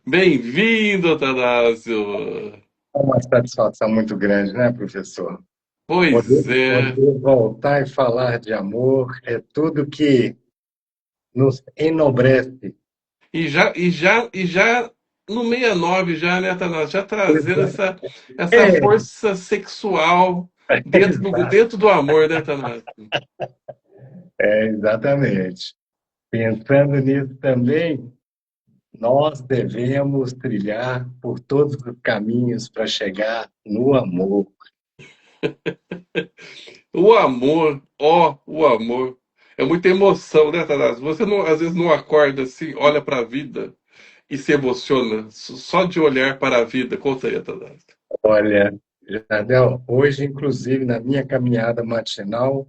Bem-vindo, Atanásio! É uma satisfação muito grande, né, professor? Pois é. Poder voltar e falar de amor é tudo que nos enobrece. E já no 69 já, né, Atanásio? Já trazendo essa É, força sexual exato, dentro do amor, né, Atanásio? exatamente. Pensando nisso também, nós devemos trilhar por todos os caminhos para chegar no amor. O amor, ó, o amor. É muita emoção, né, Atanásio? Você não, às vezes não acorda assim, olha para a vida e se emociona só de olhar para a vida. Conta aí, Atanásio. Olha, Jardel, hoje, inclusive, na minha caminhada matinal,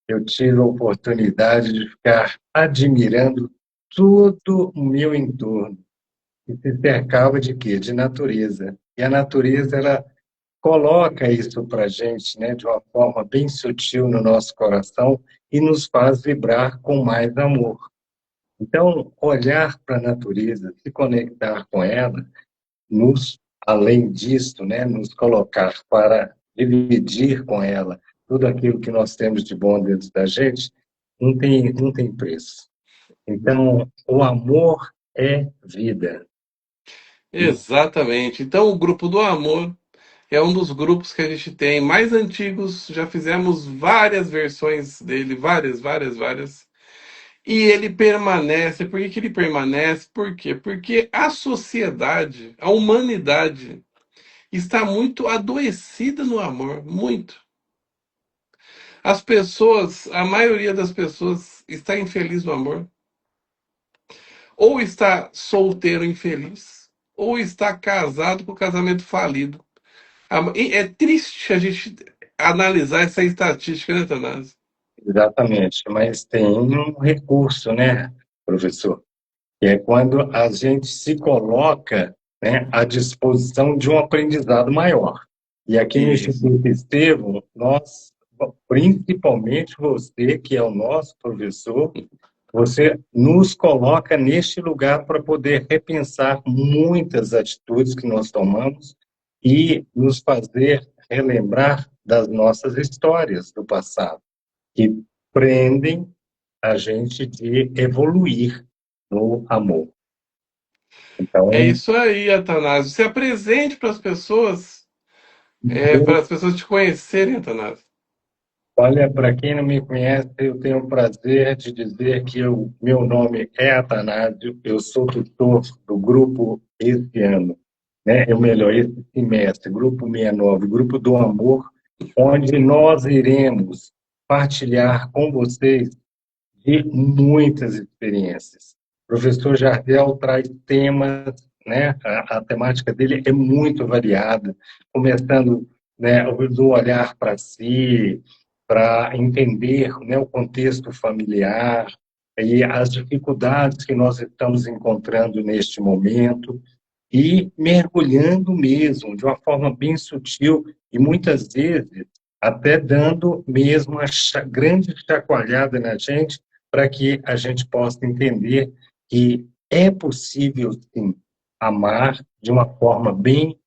eu tive a oportunidade de ficar admirando todo o meu entorno. E se cercava de quê? De natureza. E a natureza, ela coloca isso para a gente, né, de uma forma bem sutil no nosso coração e nos faz vibrar com mais amor. Então, olhar para a natureza, se conectar com ela, nos, além disso, né, nos colocar para dividir com ela tudo aquilo que nós temos de bom dentro da gente, não tem preço. Então, o amor é vida. Exatamente. Então, o grupo do amor é um dos grupos que a gente tem mais antigos. Já fizemos várias versões dele, várias, várias, várias. E ele permanece. Por que que ele permanece? Por quê? Porque a sociedade, a humanidade, está muito adoecida no amor. Muito. As pessoas, a maioria das pessoas está infeliz no amor. Ou está solteiro infeliz, ou está casado com casamento falido. E é triste a gente analisar essa estatística, né, Tanás? Exatamente, mas tem um recurso, né, professor? Que é quando a gente se coloca, né, à disposição de um aprendizado maior. E aqui no Isso. Instituto Estevão, nós, principalmente você, que é o nosso professor, você nos coloca neste lugar para poder repensar muitas atitudes que nós tomamos e nos fazer relembrar das nossas histórias do passado, que prendem a gente de evoluir no amor. É Então, isso aí, Atanásio. Se apresente para as pessoas te conhecerem, Atanásio. olha, para quem não me conhece, eu tenho o prazer de dizer que meu nome é Atanásio, eu sou tutor do grupo esse ano, né? Ou melhor, esse semestre, grupo 69, grupo do amor, onde nós iremos partilhar com vocês de muitas experiências. O professor Jardel traz temas, né? A temática dele é muito variada, começando, né, do olhar para si, para entender, né, o contexto familiar e as dificuldades que nós estamos encontrando neste momento e mergulhando mesmo de uma forma bem sutil e muitas vezes até dando mesmo uma grande chacoalhada na gente para que a gente possa entender que é possível sim amar de uma forma bem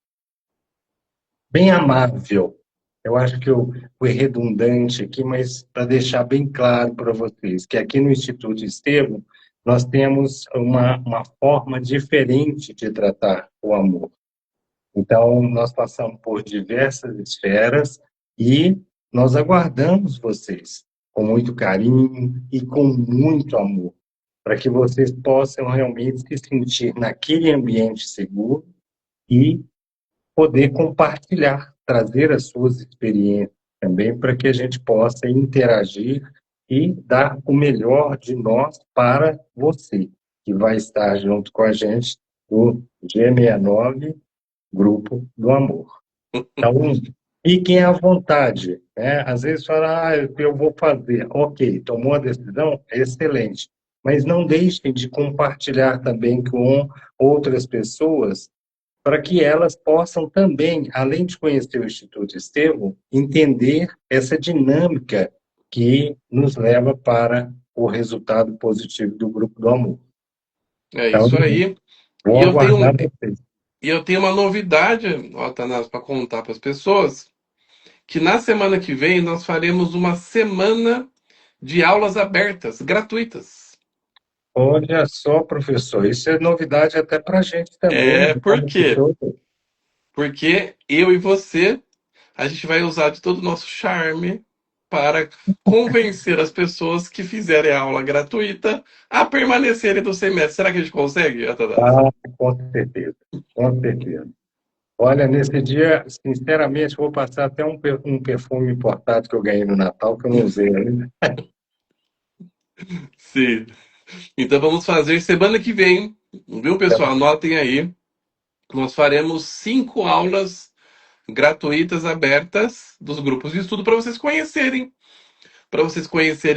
amável. Eu acho que eu fui redundante aqui, mas para deixar bem claro para vocês que aqui no Instituto Estevão nós temos uma forma diferente de tratar o amor. Então, nós passamos por diversas esferas e nós aguardamos vocês com muito carinho e com muito amor, para que vocês possam realmente se sentir naquele ambiente seguro e poder compartilhar, trazer as suas experiências também, para que a gente possa interagir e dar o melhor de nós para você, que vai estar junto com a gente no G69 Grupo do Amor. Então, fiquem à vontade, né? Às vezes fala, eu vou fazer. Ok, tomou a decisão, excelente. Mas não deixem de compartilhar também com outras pessoas para que elas possam também, além de conhecer o Instituto Estevão, entender essa dinâmica que nos leva para o resultado positivo do Grupo do Amor. É Então, isso aí. Vou E eu tenho, aguardar vocês. e eu tenho uma novidade, ó, Tanás, para contar para as pessoas, que na semana que vem nós faremos uma semana de aulas abertas, gratuitas. Olha só, professor, isso é novidade até para a gente também. É, Não por sabe que quê? todo. Porque eu e você, a gente vai usar de todo o nosso charme para convencer as pessoas que fizerem a aula gratuita a permanecerem no semestre. Será que a gente consegue, Atadas? Ah, com certeza, com certeza. Olha, nesse dia, sinceramente, vou passar até um perfume importado que eu ganhei no Natal, que eu não usei ainda. Sim. Então vamos fazer semana que vem, viu, pessoal? Anotem aí. Nós faremos 5 aulas gratuitas abertas dos grupos de estudo para vocês conhecerem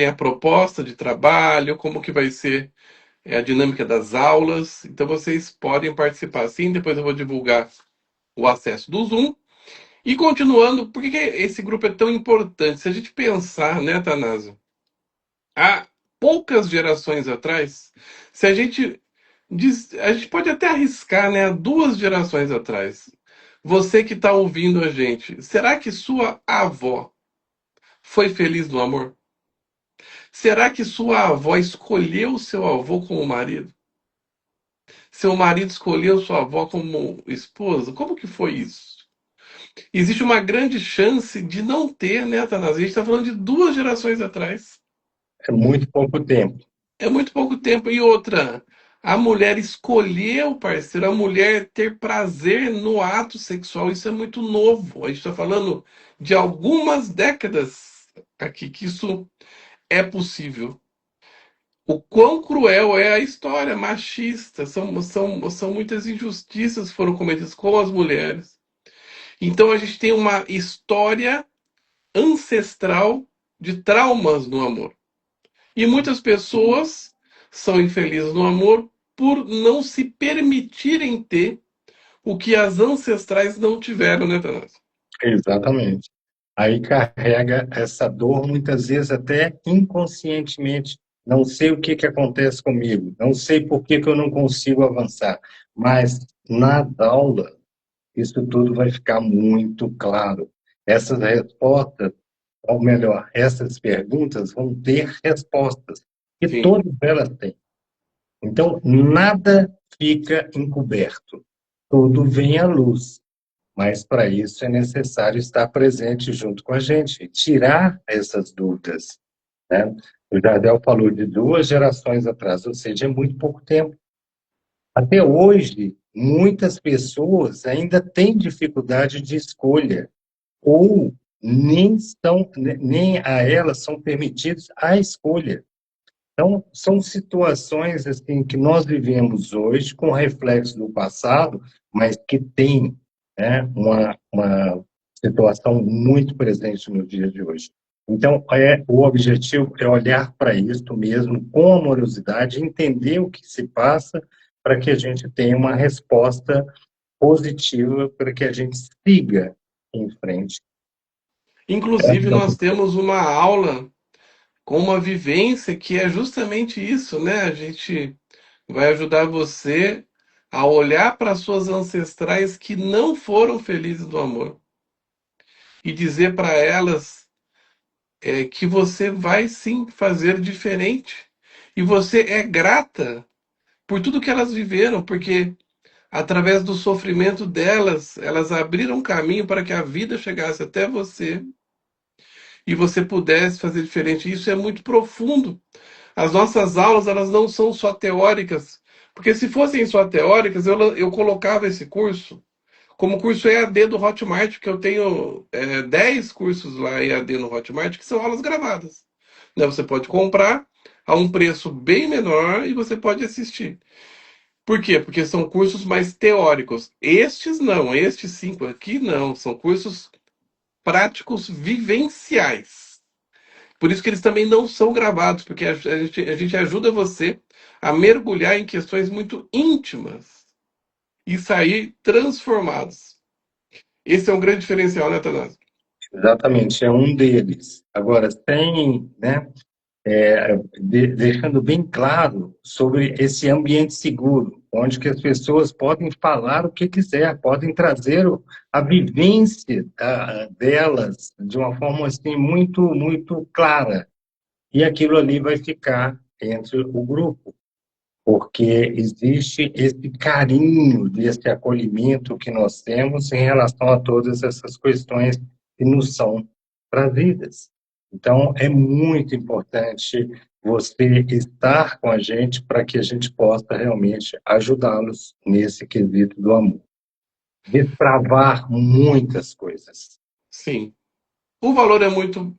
a proposta de trabalho, como que vai ser a dinâmica das aulas. Então vocês podem participar sim. Depois eu vou divulgar o acesso do Zoom. E continuando, por que que esse grupo é tão importante? Se a gente pensar, né, Tanásio, há poucas gerações atrás, se a gente a gente pode até arriscar, né, 2 gerações atrás. Você que está ouvindo a gente, será que sua avó foi feliz no amor? Será que sua avó escolheu seu avô como marido? Seu marido escolheu sua avó como esposa? Como que foi isso? Existe uma grande chance de não ter, né, Atanásio? A gente está falando de 2 gerações atrás. É muito pouco tempo. É muito pouco tempo. E outra, a mulher escolher o parceiro, a mulher ter prazer no ato sexual, isso é muito novo. A gente está falando de algumas décadas aqui que isso é possível. O quão cruel é a história machista, são muitas injustiças que foram cometidas com as mulheres. Então a gente tem uma história ancestral de traumas no amor. E muitas pessoas são infelizes no amor por não se permitirem ter o que as ancestrais não tiveram, né, Tanás? Exatamente. Aí carrega essa dor, muitas vezes até inconscientemente. Não sei o que que acontece comigo, não sei por que que eu não consigo avançar, mas na aula isso tudo vai ficar muito claro. Essas respostas, ou melhor, essas perguntas vão ter respostas, e Sim. todas elas têm. Então, nada fica encoberto, tudo vem à luz. Mas para isso é necessário estar presente junto com a gente, tirar essas dúvidas, né? O Jardel falou de 2 gerações atrás, ou seja, é muito pouco tempo. Até hoje, muitas pessoas ainda têm dificuldade de escolha, ou nem a elas são permitidos a escolha. Então, são situações assim que nós vivemos hoje com reflexo do passado, mas que tem, né, uma situação muito presente no dia de hoje. Então, o objetivo é olhar para isso mesmo com amorosidade, entender o que se passa, para que a gente tenha uma resposta positiva, para que a gente siga em frente. Inclusive, nós temos uma aula com uma vivência que é justamente isso, né? A gente vai ajudar você a olhar para suas ancestrais que não foram felizes no amor e dizer para elas que você vai sim fazer diferente. E você é grata por tudo que elas viveram, porque através do sofrimento delas, elas abriram caminho para que a vida chegasse até você e você pudesse fazer diferente. Isso é muito profundo. As nossas aulas, elas não são só teóricas, porque se fossem só teóricas, eu colocava esse curso como curso EAD do Hotmart, que eu tenho 10 cursos lá EAD no Hotmart, que são aulas gravadas. Né? Você pode comprar a um preço bem menor e você pode assistir. Por quê? Porque são cursos mais teóricos. Estes não, estes 5 aqui não, são cursos práticos vivenciais. Por isso que eles também não são gravados, porque a gente ajuda você a mergulhar em questões muito íntimas e sair transformados. Esse é um grande diferencial, né, Tanás? Exatamente, é um deles. Agora, tem, né? deixando bem claro sobre esse ambiente seguro, onde que as pessoas podem falar o que quiser, podem trazer a vivência delas de uma forma assim muito clara. E aquilo ali vai ficar entre o grupo, porque existe esse carinho, desse acolhimento que nós temos em relação a todas essas questões que nos são trazidas. Então, é muito importante você estar com a gente para que a gente possa realmente ajudá-los nesse quesito do amor. Destravar muitas coisas. Sim. O valor é muito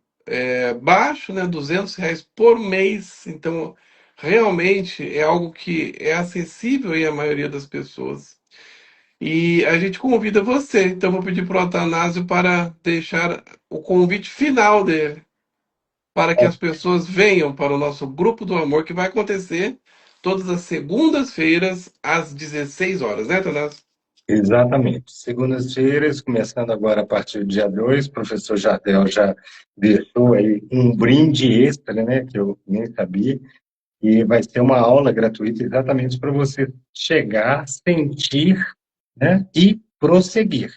baixo, né? R$ 200 por mês. Então, realmente é algo que é acessível aí à maioria das pessoas. E a gente convida você. Então, vou pedir para o Atanásio para deixar o convite final dele, para que as pessoas venham para o nosso grupo do amor, que vai acontecer todas as segundas-feiras, às 16 horas, né, Atanásio? Exatamente. Segundas-feiras, começando agora a partir do dia 2, o professor Jardel já deixou aí um brinde extra, né, que eu nem sabia, e vai ser uma aula gratuita exatamente para você chegar, sentir, né, e prosseguir.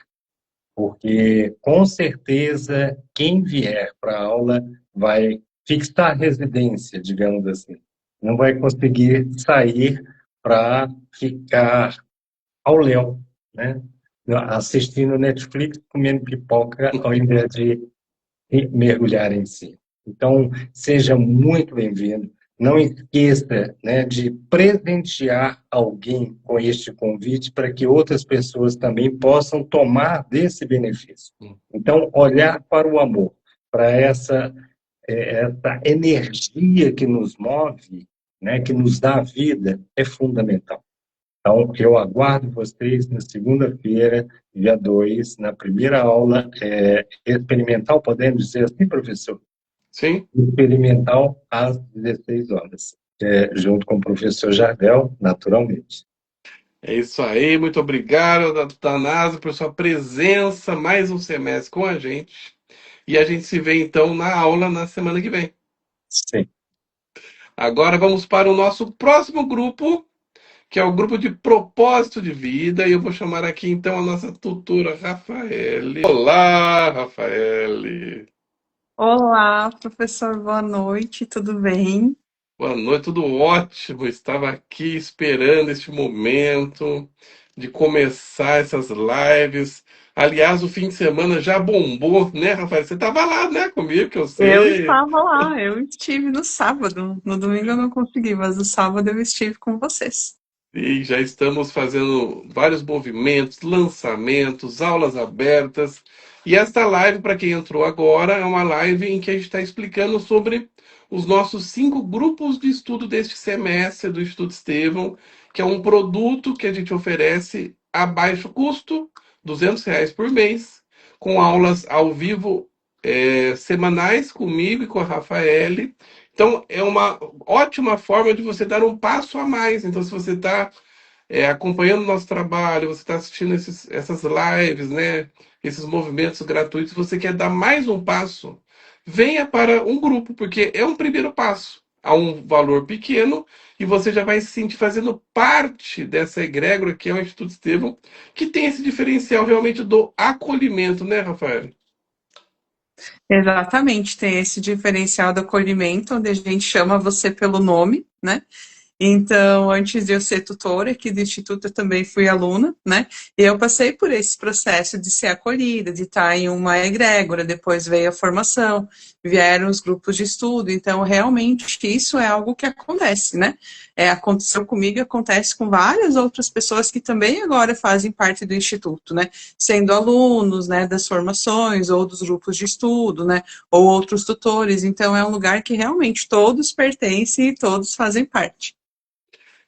Porque, com certeza, quem vier para a aula vai fixar residência, digamos assim. Não vai conseguir sair para ficar ao léu, né? Assistindo Netflix, comendo pipoca, ao invés de mergulhar em si. Então, seja muito bem-vindo. Não esqueça, né, de presentear alguém com este convite para que outras pessoas também possam tomar desse benefício. Então, olhar para o amor, para essa energia que nos move, né, que nos dá vida, é fundamental. Então, eu aguardo vocês na segunda-feira, dia 2, na primeira aula experimental, podemos dizer assim, professor? Sim. Experimental às 16 horas, junto com o professor Jardel, naturalmente. É isso aí. Muito obrigado, Atanásio, por sua presença mais um semestre com a gente. E a gente se vê então na aula na semana que vem. Sim. Agora vamos para o nosso próximo grupo, que é o grupo de propósito de vida, e eu vou chamar aqui então a nossa tutora Rafaele. Olá, Rafaele. Olá, professor, boa noite, tudo bem? Boa noite, tudo ótimo. Estava aqui esperando este momento de começar essas lives. Aliás, o fim de semana já bombou, né, Rafael? Você estava lá, né, comigo, que eu Eu sei. estava lá, eu estive no sábado, no domingo eu não consegui, mas no sábado eu estive com vocês. E já estamos fazendo vários movimentos, lançamentos, aulas abertas. E esta live, para quem entrou agora, é uma live em que a gente está explicando sobre os nossos 5 grupos de estudo deste semestre do Instituto Estevão, que é um produto que a gente oferece a baixo custo, R$ 200 por mês, com aulas ao vivo semanais comigo e com a Rafaele. Então, é uma ótima forma de você dar um passo a mais. Então, se você está acompanhando o nosso trabalho, você está assistindo essas lives, né? Esses movimentos gratuitos, você quer dar mais um passo, venha para um grupo, porque é um primeiro passo. A um valor pequeno, e você já vai se sentir fazendo parte dessa egrégora que é o Instituto Estevão, que tem esse diferencial realmente do acolhimento, né, Rafael? Exatamente, tem esse diferencial do acolhimento, onde a gente chama você pelo nome, né? Então, antes de eu ser tutora aqui do Instituto, eu também fui aluna, né? E eu passei por esse processo de ser acolhida, de estar em uma egrégora, depois veio a formação, vieram os grupos de estudo. Então, realmente, isso é algo que acontece, né? Aconteceu comigo e acontece com várias outras pessoas que também agora fazem parte do Instituto, né? Sendo alunos, né, das formações ou dos grupos de estudo, né? Ou outros tutores. Então, é um lugar que realmente todos pertencem e todos fazem parte.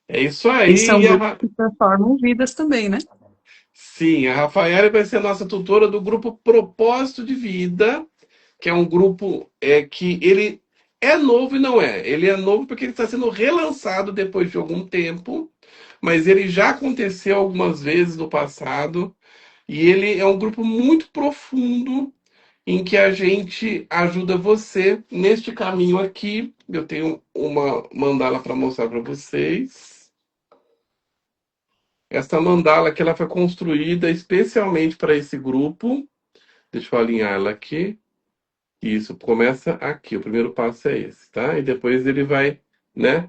É isso E aí. são grupos que transformam vidas também, né? Sim, a Rafaela vai ser a nossa tutora do grupo Propósito de Vida, que é um grupo que ele é novo e não é. Ele é novo porque ele está sendo relançado depois de algum tempo, mas ele já aconteceu algumas vezes no passado, e ele é um grupo muito profundo em que a gente ajuda você neste caminho aqui. Eu tenho uma mandala para mostrar para vocês. Essa mandala aqui, ela foi construída especialmente para esse grupo. Deixa eu alinhar ela aqui. Isso, começa aqui. O primeiro passo é esse, tá? E depois ele vai, né?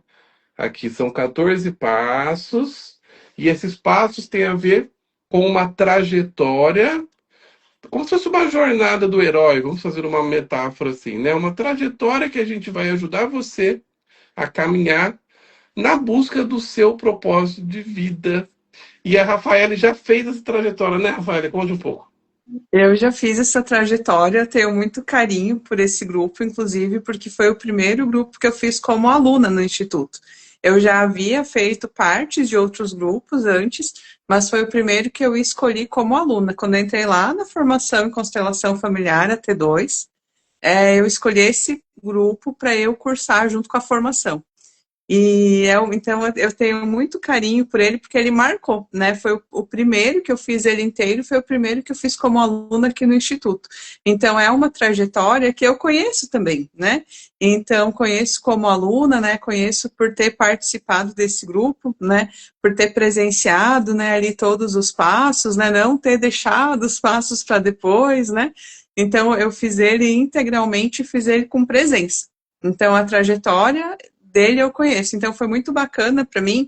Aqui são 14 passos. E esses passos têm a ver com uma trajetória, como se fosse uma jornada do herói. Vamos fazer uma metáfora assim, né? Uma trajetória que a gente vai ajudar você a caminhar na busca do seu propósito de vida. E a Rafaela já fez essa trajetória, né, Rafaela? Conte um pouco. Eu já fiz essa trajetória, tenho muito carinho por esse grupo, inclusive porque foi o primeiro grupo que eu fiz como aluna no Instituto. Eu já havia feito parte de outros grupos antes, mas foi o primeiro que eu escolhi como aluna. Quando eu entrei lá na formação em constelação familiar, a T2, eu escolhi esse grupo para eu cursar junto com a formação. Então eu tenho muito carinho por ele, porque ele marcou, né? Foi o primeiro que eu fiz ele inteiro, foi o primeiro que eu fiz como aluna aqui no Instituto. Então é uma trajetória que eu conheço também, né? Então conheço como aluna, né? Conheço por ter participado desse grupo, né? Por ter presenciado, né? Ali todos os passos, né? Não ter deixado os passos para depois, né? Então eu fiz ele integralmente, fiz ele com presença. Então a trajetória dele eu conheço. Então foi muito bacana para mim,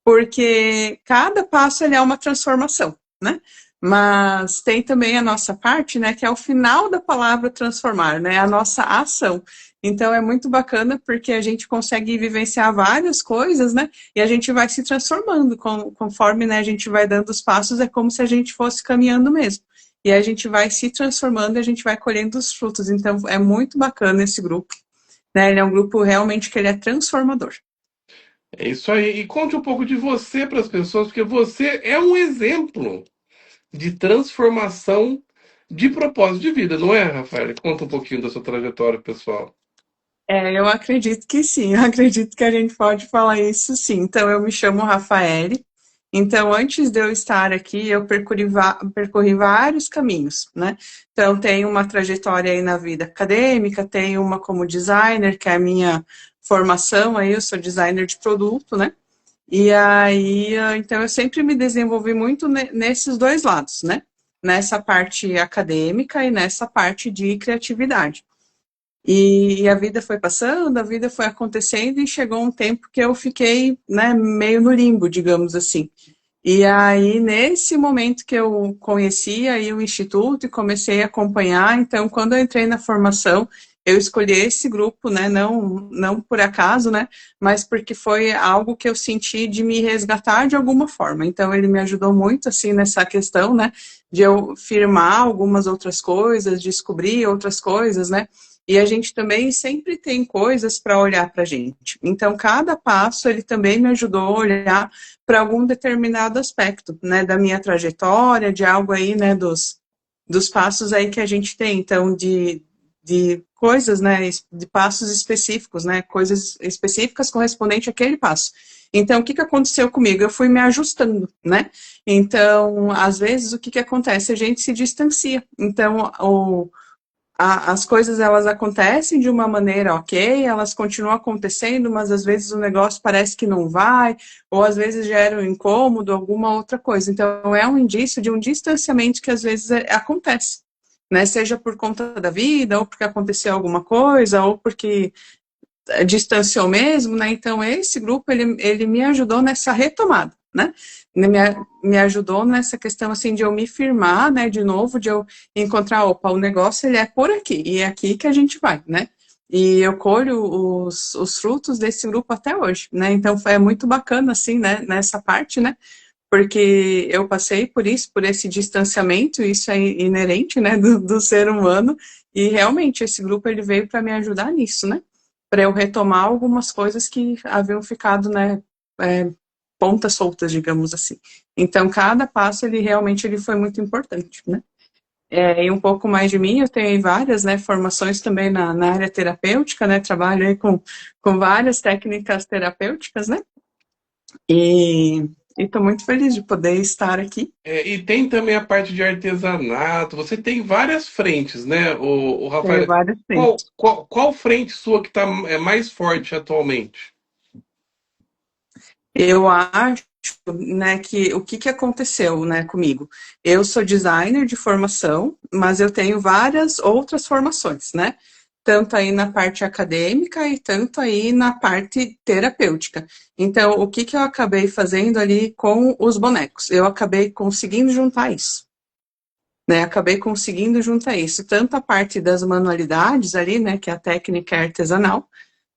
porque cada passo ele é uma transformação, né? Mas tem também a nossa parte, né, que é o final da palavra transformar, né, a nossa ação. Então é muito bacana porque a gente consegue vivenciar várias coisas, né, e a gente vai se transformando conforme, né, a gente vai dando os passos, é como se a gente fosse caminhando mesmo. E a gente vai se transformando e a gente vai colhendo os frutos. Então é muito bacana esse grupo, né? Ele é um grupo realmente que ele é transformador. É isso aí. E conte um pouco de você para as pessoas, porque você é um exemplo de transformação de propósito de vida, não é, Rafael? Conta um pouquinho da sua trajetória pessoal. Eu acredito que sim, eu acredito que a gente pode falar isso sim. Então, eu me chamo Rafaele. Então, antes de eu estar aqui, eu percorri vários caminhos, né? Então, tenho uma trajetória aí na vida acadêmica, tenho uma como designer, que é a minha formação aí, eu sou designer de produto, né? E aí, então, eu sempre me desenvolvi muito nesses dois lados, né? Nessa parte acadêmica e nessa parte de criatividade. E a vida foi passando, a vida foi acontecendo e chegou um tempo que eu fiquei, né, meio no limbo, digamos assim. E aí, nesse momento que eu conheci aí o Instituto e comecei a acompanhar, então, quando eu entrei na formação, eu escolhi esse grupo, né, não por acaso, né, mas porque foi algo que eu senti de me resgatar de alguma forma. Então, ele me ajudou muito, assim, nessa questão, né, de eu firmar algumas outras coisas, descobrir outras coisas, né, e a gente também sempre tem coisas para olhar para a gente. Então, cada passo, ele também me ajudou a olhar para algum determinado aspecto, né, da minha trajetória, de algo aí, né, dos passos aí que a gente tem. Então, de coisas, né, de passos específicos, né, coisas específicas correspondentes àquele passo. Então, o que aconteceu comigo? Eu fui me ajustando, né? Então, às vezes, o que acontece? A gente se distancia. Então, as coisas elas acontecem de uma maneira ok, elas continuam acontecendo, mas às vezes o negócio parece que não vai, ou às vezes gera um incômodo, alguma outra coisa. Então é um indício de um distanciamento que às vezes acontece, né? Seja por conta da vida, ou porque aconteceu alguma coisa, ou porque distanciou mesmo, né? Então esse grupo ele me ajudou nessa retomada, né? Me ajudou nessa questão assim de eu me firmar, né? De novo, de eu encontrar, opa, o negócio ele é por aqui e é aqui que a gente vai, né? E eu colho os frutos desse grupo até hoje, né? Então foi muito bacana assim, né? Nessa parte, né? Porque eu passei por isso, por esse distanciamento, isso é inerente, né? Do ser humano. E realmente esse grupo ele veio para me ajudar nisso, né? Para eu retomar algumas coisas que haviam ficado, né, pontas soltas, digamos assim. Então, cada passo, ele realmente ele foi muito importante, né. E um pouco mais de mim, eu tenho várias, né, formações também na área terapêutica, né, trabalho aí com várias técnicas terapêuticas, né, e e estou muito feliz de poder estar aqui. E tem também a parte de artesanato. Você tem várias frentes, né, o Tenho Rafael? vários Qual, tempos. qual, qual frente sua que está mais forte atualmente? Eu acho, né, que o que aconteceu, né, comigo? Eu sou designer de formação, mas eu tenho várias outras formações, né? Tanto aí na parte acadêmica e tanto aí na parte terapêutica. Então, o que eu acabei fazendo ali com os bonecos? Eu acabei conseguindo juntar isso. Né, acabei conseguindo juntar isso, tanto a parte das manualidades ali, né, que é a técnica artesanal,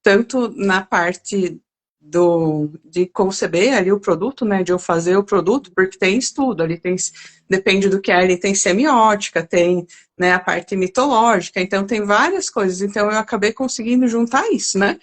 tanto na parte de conceber ali o produto, né, de eu fazer o produto, porque tem estudo, ali tem, depende do que é, ali tem semiótica, tem, né, a parte mitológica, então tem várias coisas, então eu acabei conseguindo juntar isso, né,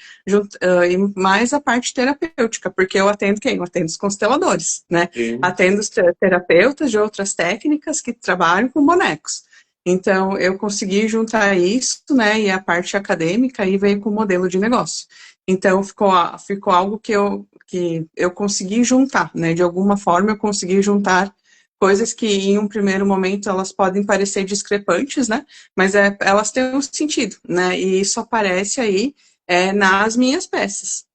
e mais a parte terapêutica, porque eu atendo quem? Eu atendo os consteladores, né, Sim. atendo os terapeutas de outras técnicas que trabalham com bonecos. Então, eu consegui juntar isso, né, e a parte acadêmica aí veio com o modelo de negócio. Então, ficou algo que eu consegui juntar, né, de alguma forma eu consegui juntar coisas que em um primeiro momento elas podem parecer discrepantes, né, mas elas têm um sentido, né, e isso aparece aí nas minhas peças.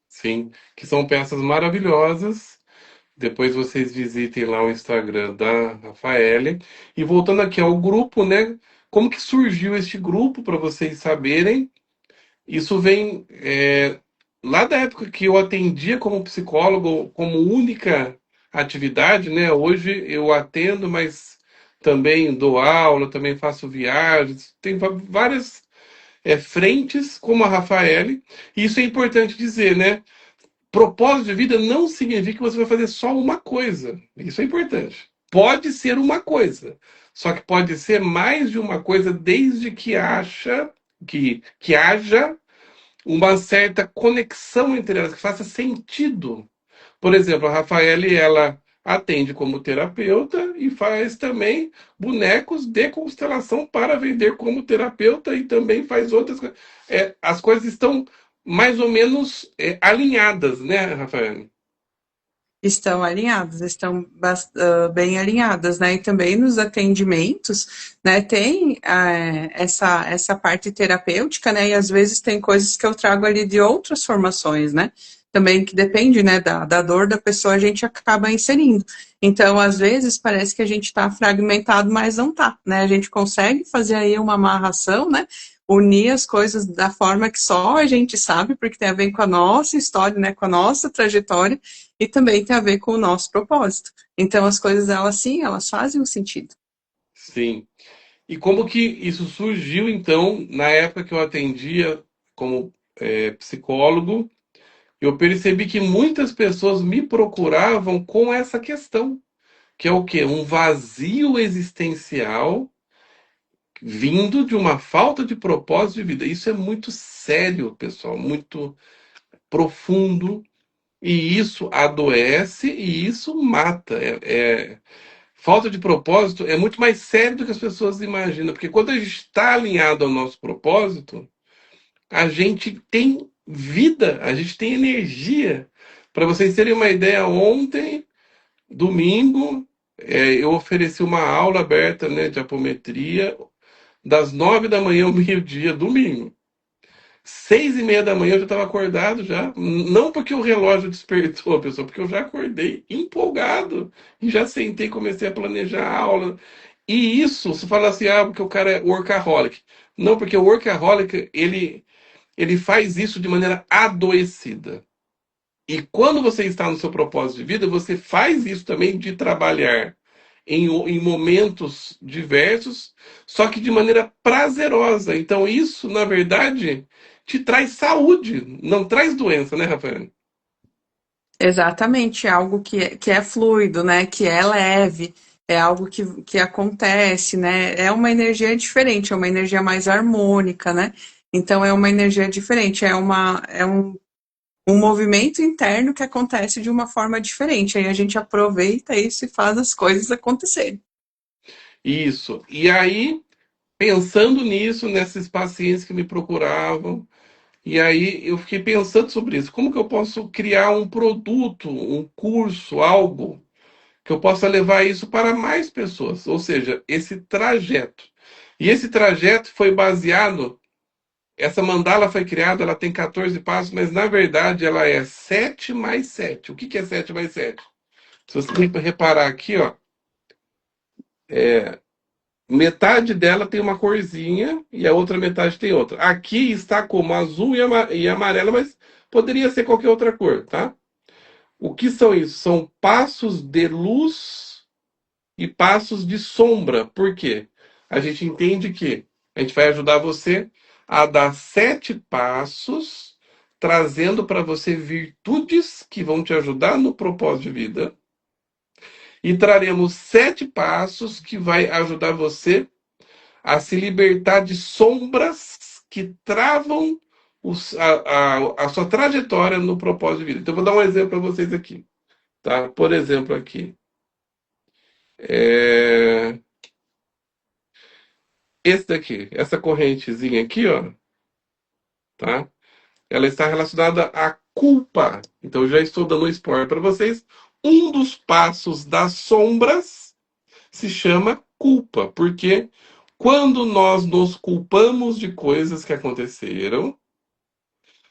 Sim, que são peças maravilhosas. Depois vocês visitem lá o Instagram da Rafaele. E voltando aqui ao grupo, né? Como que surgiu este grupo para vocês saberem? Isso vem lá da época que eu atendia como psicólogo, como única atividade, né? Hoje eu atendo, mas também dou aula, também faço viagens, tem várias frentes como a Rafaele. E isso é importante dizer, né? Propósito de vida não significa que você vai fazer só uma coisa. Isso é importante. Pode ser uma coisa, só que pode ser mais de uma coisa desde que haja uma certa conexão entre elas, que faça sentido. Por exemplo, a Rafaele, ela atende como terapeuta e faz também bonecos de constelação para vender como terapeuta e também faz outras coisas. As coisas estão mais ou menos alinhadas, né, Rafaele? Estão alinhadas, estão bem alinhadas, né? E também nos atendimentos, né? Tem essa parte terapêutica, né? E às vezes tem coisas que eu trago ali de outras formações, né? Também que depende, né, da dor da pessoa, a gente acaba inserindo. Então, às vezes, parece que a gente está fragmentado, mas não tá, né? A gente consegue fazer aí uma amarração, né? Unir as coisas da forma que só a gente sabe, porque tem a ver com a nossa história, né? Com a nossa trajetória, e também tem a ver com o nosso propósito. Então, as coisas, elas sim, elas fazem um sentido. Sim. E como que isso surgiu, então, na época que eu atendia como psicólogo, eu percebi que muitas pessoas me procuravam com essa questão, que é o quê? Um vazio existencial vindo de uma falta de propósito de vida. Isso é muito sério, pessoal, muito profundo, e isso adoece e isso mata. Falta de propósito é muito mais sério do que as pessoas imaginam, porque quando a gente está alinhado ao nosso propósito, a gente tem vida, a gente tem energia. Para vocês terem uma ideia, ontem, domingo, eu ofereci uma aula aberta, né, de apometria, das 9 da manhã ao meio-dia, domingo. 6h30 da manhã eu já estava acordado já. Não porque o relógio despertou a pessoa, porque eu já acordei empolgado e já sentei e comecei a planejar a aula. E isso, você fala assim, porque o cara é workaholic. Não, porque o workaholic, ele faz isso de maneira adoecida. E quando você está no seu propósito de vida, você faz isso também de trabalhar em momentos diversos, só que de maneira prazerosa. Então, isso, na verdade, te traz saúde, não traz doença, né, Rafael? Exatamente, é algo que é fluido, né? Que é leve, é algo que acontece, né? É uma energia diferente, é uma energia mais harmônica, né? Então é uma energia diferente, um movimento interno que acontece de uma forma diferente. Aí a gente aproveita isso e faz as coisas acontecerem. Isso. E aí, pensando nisso, nesses pacientes que me procuravam, E aí eu fiquei pensando sobre isso. Como que eu posso criar um produto, um curso, algo que eu possa levar isso para mais pessoas? Ou seja, esse trajeto. E esse trajeto foi baseado. Essa mandala foi criada, ela tem 14 passos, mas na verdade ela é 7 mais 7. O que que é 7 mais 7? Se você reparar aqui, ó, metade dela tem uma corzinha e a outra metade tem outra. Aqui está como azul e amarela, mas poderia ser qualquer outra cor, tá? O que são isso? São passos de luz e passos de sombra. Por quê? A gente entende que a gente vai ajudar você a dar 7 passos, trazendo para você virtudes que vão te ajudar no propósito de vida. E traremos 7 passos que vai ajudar você a se libertar de sombras que travam a sua trajetória no propósito de vida. Então, eu vou dar um exemplo para vocês aqui. Tá? Por exemplo, aqui. É... Esse daqui, essa correntezinha aqui, ó, tá? Ela está relacionada à culpa. Então, eu já estou dando um spoiler para vocês. Um dos passos das sombras se chama culpa, porque quando nós nos culpamos de coisas que aconteceram,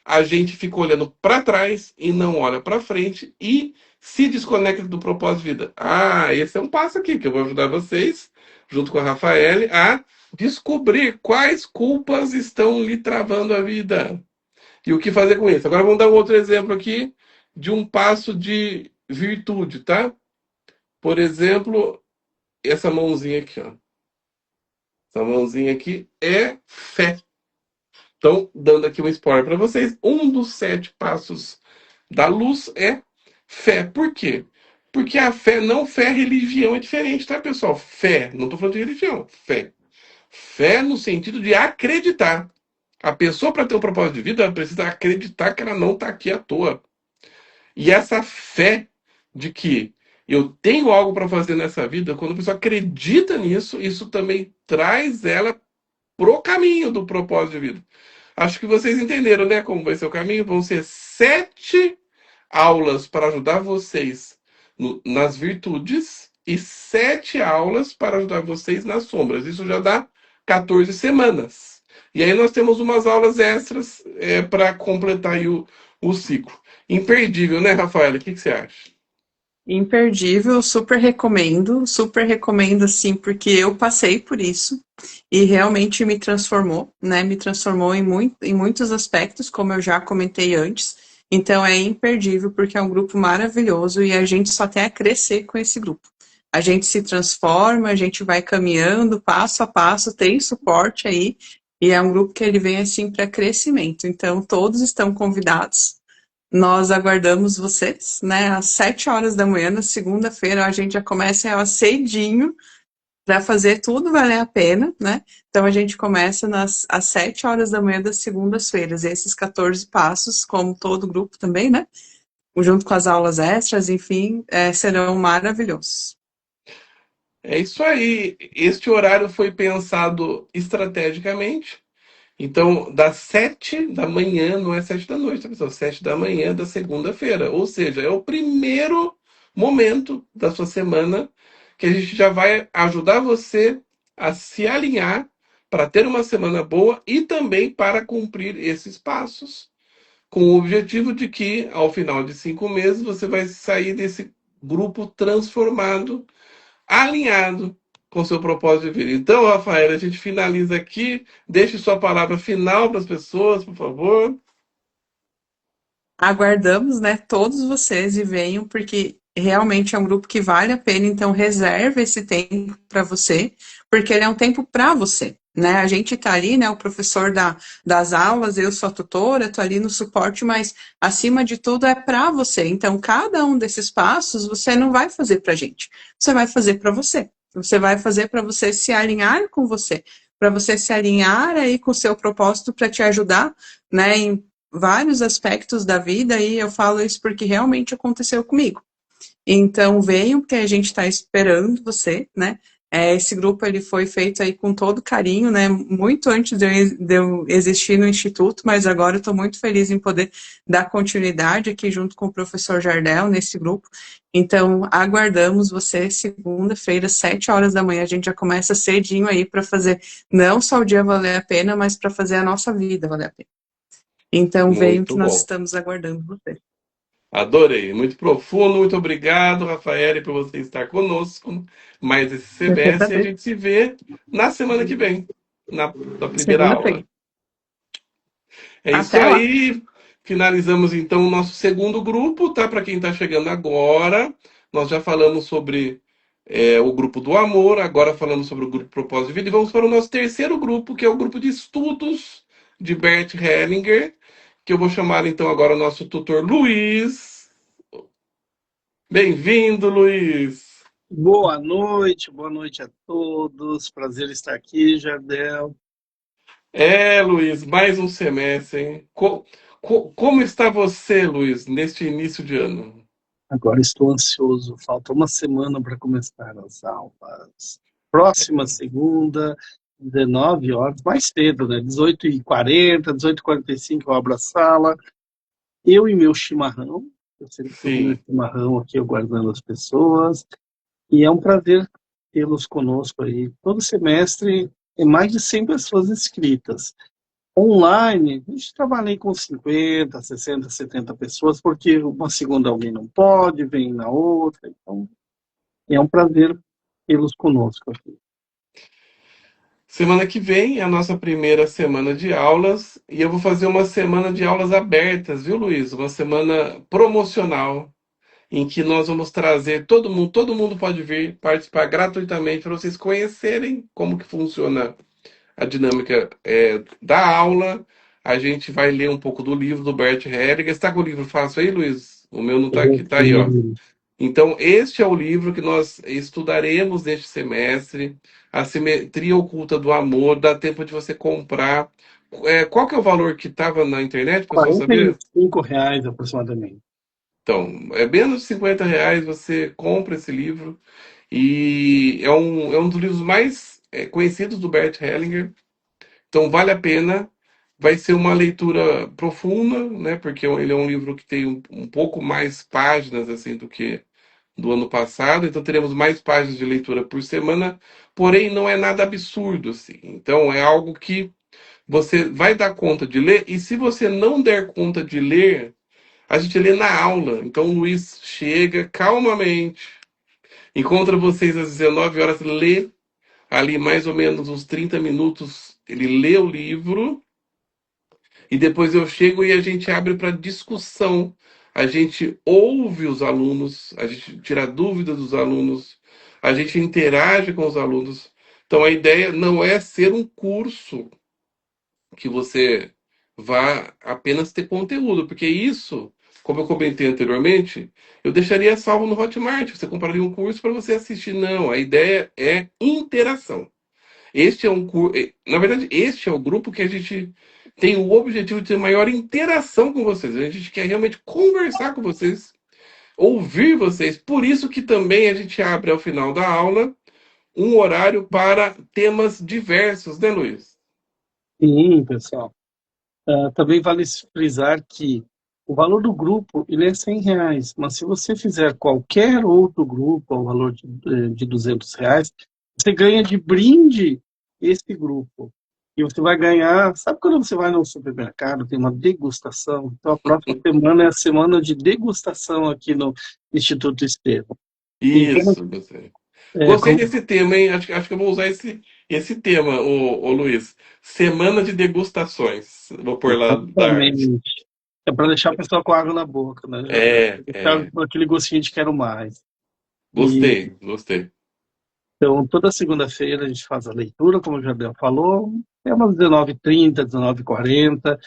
a gente fica olhando para trás e não olha para frente e se desconecta do propósito de vida. Ah, esse é um passo aqui que eu vou ajudar vocês, junto com a Rafaele, a descobrir quais culpas estão lhe travando a vida e o que fazer com isso. Agora vamos dar um outro exemplo aqui de um passo de virtude, tá? Por exemplo, essa mãozinha aqui, ó. Essa mãozinha aqui é fé. Então, dando aqui um spoiler para vocês, um dos 7 passos da luz é fé. Por quê? Porque a fé, não fé, religião é diferente, tá, pessoal? Fé, não estou falando de religião, fé. Fé no sentido de acreditar. A pessoa, para ter um propósito de vida, ela precisa acreditar que ela não está aqui à toa. E essa fé de que eu tenho algo para fazer nessa vida, quando a pessoa acredita nisso, isso também traz ela pro caminho do propósito de vida. Acho que vocês entenderam, né? Como vai ser o caminho. Vão ser 7 aulas para ajudar vocês nas virtudes e 7 aulas para ajudar vocês nas sombras. Isso já dá 14 semanas. E aí nós temos umas aulas extras para completar aí o ciclo. Imperdível, né, Rafaela? O que você acha? Imperdível, super recomendo sim, porque eu passei por isso e realmente me transformou, né? Me transformou em muitos aspectos, como eu já comentei antes. Então é imperdível porque é um grupo maravilhoso e a gente só tem a crescer com esse grupo. A gente se transforma, a gente vai caminhando passo a passo, tem suporte aí e é um grupo que ele vem assim para crescimento. Então todos estão convidados. Nós aguardamos vocês, né? Às 7 horas da manhã, na segunda-feira, a gente já começa cedinho para fazer tudo valer a pena, né? Então a gente começa às 7 horas da manhã das segundas-feiras. Esses 14 passos, como todo grupo também, né? Junto com as aulas extras, enfim, serão maravilhosos. É isso aí. Este horário foi pensado estrategicamente. Então, das 7 da manhã, não é 7 da noite, tá, pessoal? 7 da manhã da segunda-feira. Ou seja, é o primeiro momento da sua semana que a gente já vai ajudar você a se alinhar para ter uma semana boa e também para cumprir esses passos, com o objetivo de que, ao final de 5 meses, você vai sair desse grupo transformado, alinhado com seu propósito de vida. Então, Rafael, a gente finaliza aqui. Deixe sua palavra final para as pessoas, por favor. Aguardamos, né, todos vocês e venham, porque realmente é um grupo que vale a pena, então reserve esse tempo para você, porque ele é um tempo para você, né? A gente está ali, né, o professor das aulas, eu sou a tutora, estou ali no suporte, mas acima de tudo é para você. Então, cada um desses passos você não vai fazer para a gente, você vai fazer para você. Você vai fazer para você se alinhar com você, para você se alinhar aí com o seu propósito para te ajudar, né, em vários aspectos da vida, e eu falo isso porque realmente aconteceu comigo. Então, venham, porque a gente está esperando você, né? Esse grupo ele foi feito aí com todo carinho, né? Muito antes de eu existir no Instituto, mas agora eu estou muito feliz em poder dar continuidade aqui junto com o professor Jardel nesse grupo. Então, aguardamos você segunda-feira, 7 horas da manhã. A gente já começa cedinho aí para fazer não só o dia valer a pena, mas para fazer a nossa vida valer a pena. Então, venham Muito que nós bom. estamos aguardando você. Adorei, muito profundo, muito obrigado, Rafael, por você estar conosco mais esse Eu que semestre e a agradeço. gente se vê na semana que vem, na primeira Segunda-feira. aula. É isso Até lá. aí, finalizamos então o nosso segundo grupo, tá? Para quem está chegando agora, nós já falamos sobre o grupo do amor, agora falamos sobre o grupo Propósito de Vida e vamos para o nosso terceiro grupo, que é o grupo de estudos de Bert Hellinger, que eu vou chamar então agora o nosso tutor Luiz. Bem-vindo, Luiz. Boa noite a todos. Prazer estar aqui, Jardel. Luiz, mais um semestre, hein? Como está você, Luiz, neste início de ano? Agora estou ansioso. Falta uma semana para começar as aulas. Próxima segunda, 19 horas, mais cedo, né? 18h40, 18h45 eu abro a sala. Eu e meu chimarrão. Eu sempre estou com meu Sim. chimarrão aqui, aguardando as pessoas. E é um prazer tê-los conosco aí. Todo semestre é mais de 100 pessoas inscritas. Online, a gente trabalha aí com 50, 60, 70 pessoas, porque uma segunda alguém não pode, vem na outra. Então, é um prazer tê-los conosco aqui. Semana que vem é a nossa primeira semana de aulas e eu vou fazer uma semana de aulas abertas, viu, Luiz? Uma semana promocional em que nós vamos trazer todo mundo pode vir participar gratuitamente para vocês conhecerem como que funciona a dinâmica da aula. A gente vai ler um pouco do livro do Bert Hellinger. Está com o livro fácil aí, Luiz? O meu não está aqui, tá aí, ó. Então, este é o livro que nós estudaremos neste semestre, A Simetria Oculta do Amor. Dá tempo de você comprar. Qual que é o valor que estava na internet, pessoal, saber? R$ 45 aproximadamente. Então, é menos de R$ 50, você compra esse livro. E é um dos livros mais conhecidos do Bert Hellinger. Então, vale a pena. Vai ser uma leitura profunda, né? Porque ele é um livro que tem um pouco mais páginas assim do que do ano passado, então teremos mais páginas de leitura por semana, porém não é nada absurdo assim. Então é algo que você vai dar conta de ler, e se você não der conta de ler, a gente lê na aula. Então o Luiz chega calmamente, encontra vocês às 19 horas, lê ali mais ou menos uns 30 minutos, ele lê o livro, e depois eu chego e a gente abre para discussão. A gente ouve os alunos, a gente tira dúvidas dos alunos, a gente interage com os alunos. Então a ideia não é ser um curso que você vá apenas ter conteúdo, porque isso, como eu comentei anteriormente, eu deixaria salvo no Hotmart. Você compraria um curso para você assistir. Não, a ideia é interação. Este é um na verdade, este é o grupo que a gente tem o objetivo de ter maior interação com vocês. A gente quer realmente conversar com vocês, ouvir vocês. Por isso que também a gente abre ao final da aula um horário para temas diversos, né, Luiz? Sim, pessoal. Também vale frisar que o valor do grupo ele é R$ 100, mas se você fizer qualquer outro grupo ao valor de R$ 200, você ganha de brinde esse grupo. E você vai ganhar, sabe quando você vai no supermercado, tem uma degustação? Então a próxima semana é a semana de degustação aqui no Instituto Estevão. Então, Isso, você. Gostei desse tema, hein? Acho que eu vou usar esse tema, ô Luiz. Semana de degustações. Vou pôr lá da arte. exatamente. É para deixar a pessoa com água na boca, né? Já deixar com aquele gostinho de quero mais. E Gostei, gostei. então, toda segunda-feira a gente faz a leitura, como o Jardel falou, é umas 19h30, 19h40.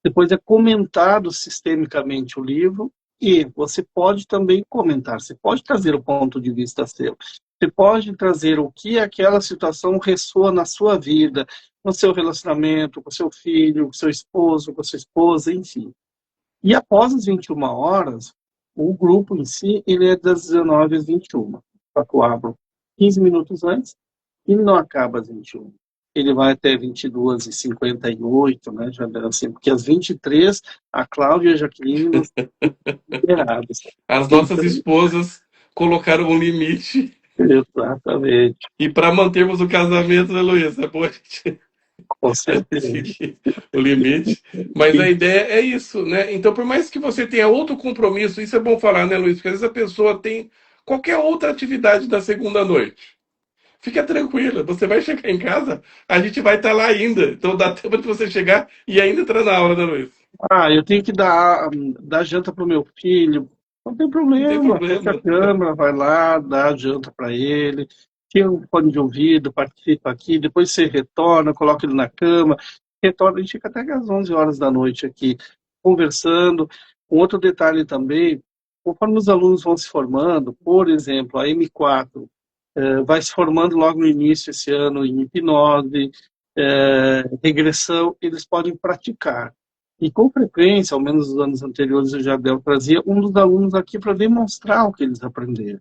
Depois é comentado sistemicamente o livro e você pode também comentar. Você pode trazer o ponto de vista seu. Você pode trazer o que aquela situação ressoa na sua vida, no seu relacionamento, com seu filho, com seu esposo, com sua esposa, enfim. E após as 21 horas, o grupo em si, ele é das 19 às 21. Só que eu abro 15 minutos antes e não acaba às 21. Ele vai até 22h58, né, já deu assim, porque às 23 a Cláudia e a Jaqueline não estão liberadas. As nossas Então, esposas colocaram um limite. exatamente, E para mantermos o casamento, né, Luiz? É bom a gente com certeza. seguir o limite. Mas a E, ideia é isso, né? Então, por mais que você tenha outro compromisso, isso é bom falar, né, Luiz? Porque às vezes a pessoa tem qualquer outra atividade da segunda noite. Fica tranquila, você vai chegar em casa, a gente vai estar lá ainda. Então dá tempo de você chegar e ainda entrar na aula, né, Luiz? eu tenho que dar janta para o meu filho. Não tem Não tem problema, fecha a problema. câmera, vai lá, dá a janta para ele, tira um fone de ouvido, participa aqui, depois você retorna, coloca ele na cama, retorna, a gente fica até às 11 horas da noite aqui conversando. Um outro detalhe também, conforme os alunos vão se formando, por exemplo, a M4 vai se formando logo no início esse ano em hipnose, regressão, eles podem praticar. E com frequência, ao menos nos anos anteriores, o Jardel trazia um dos alunos aqui para demonstrar o que eles aprenderam.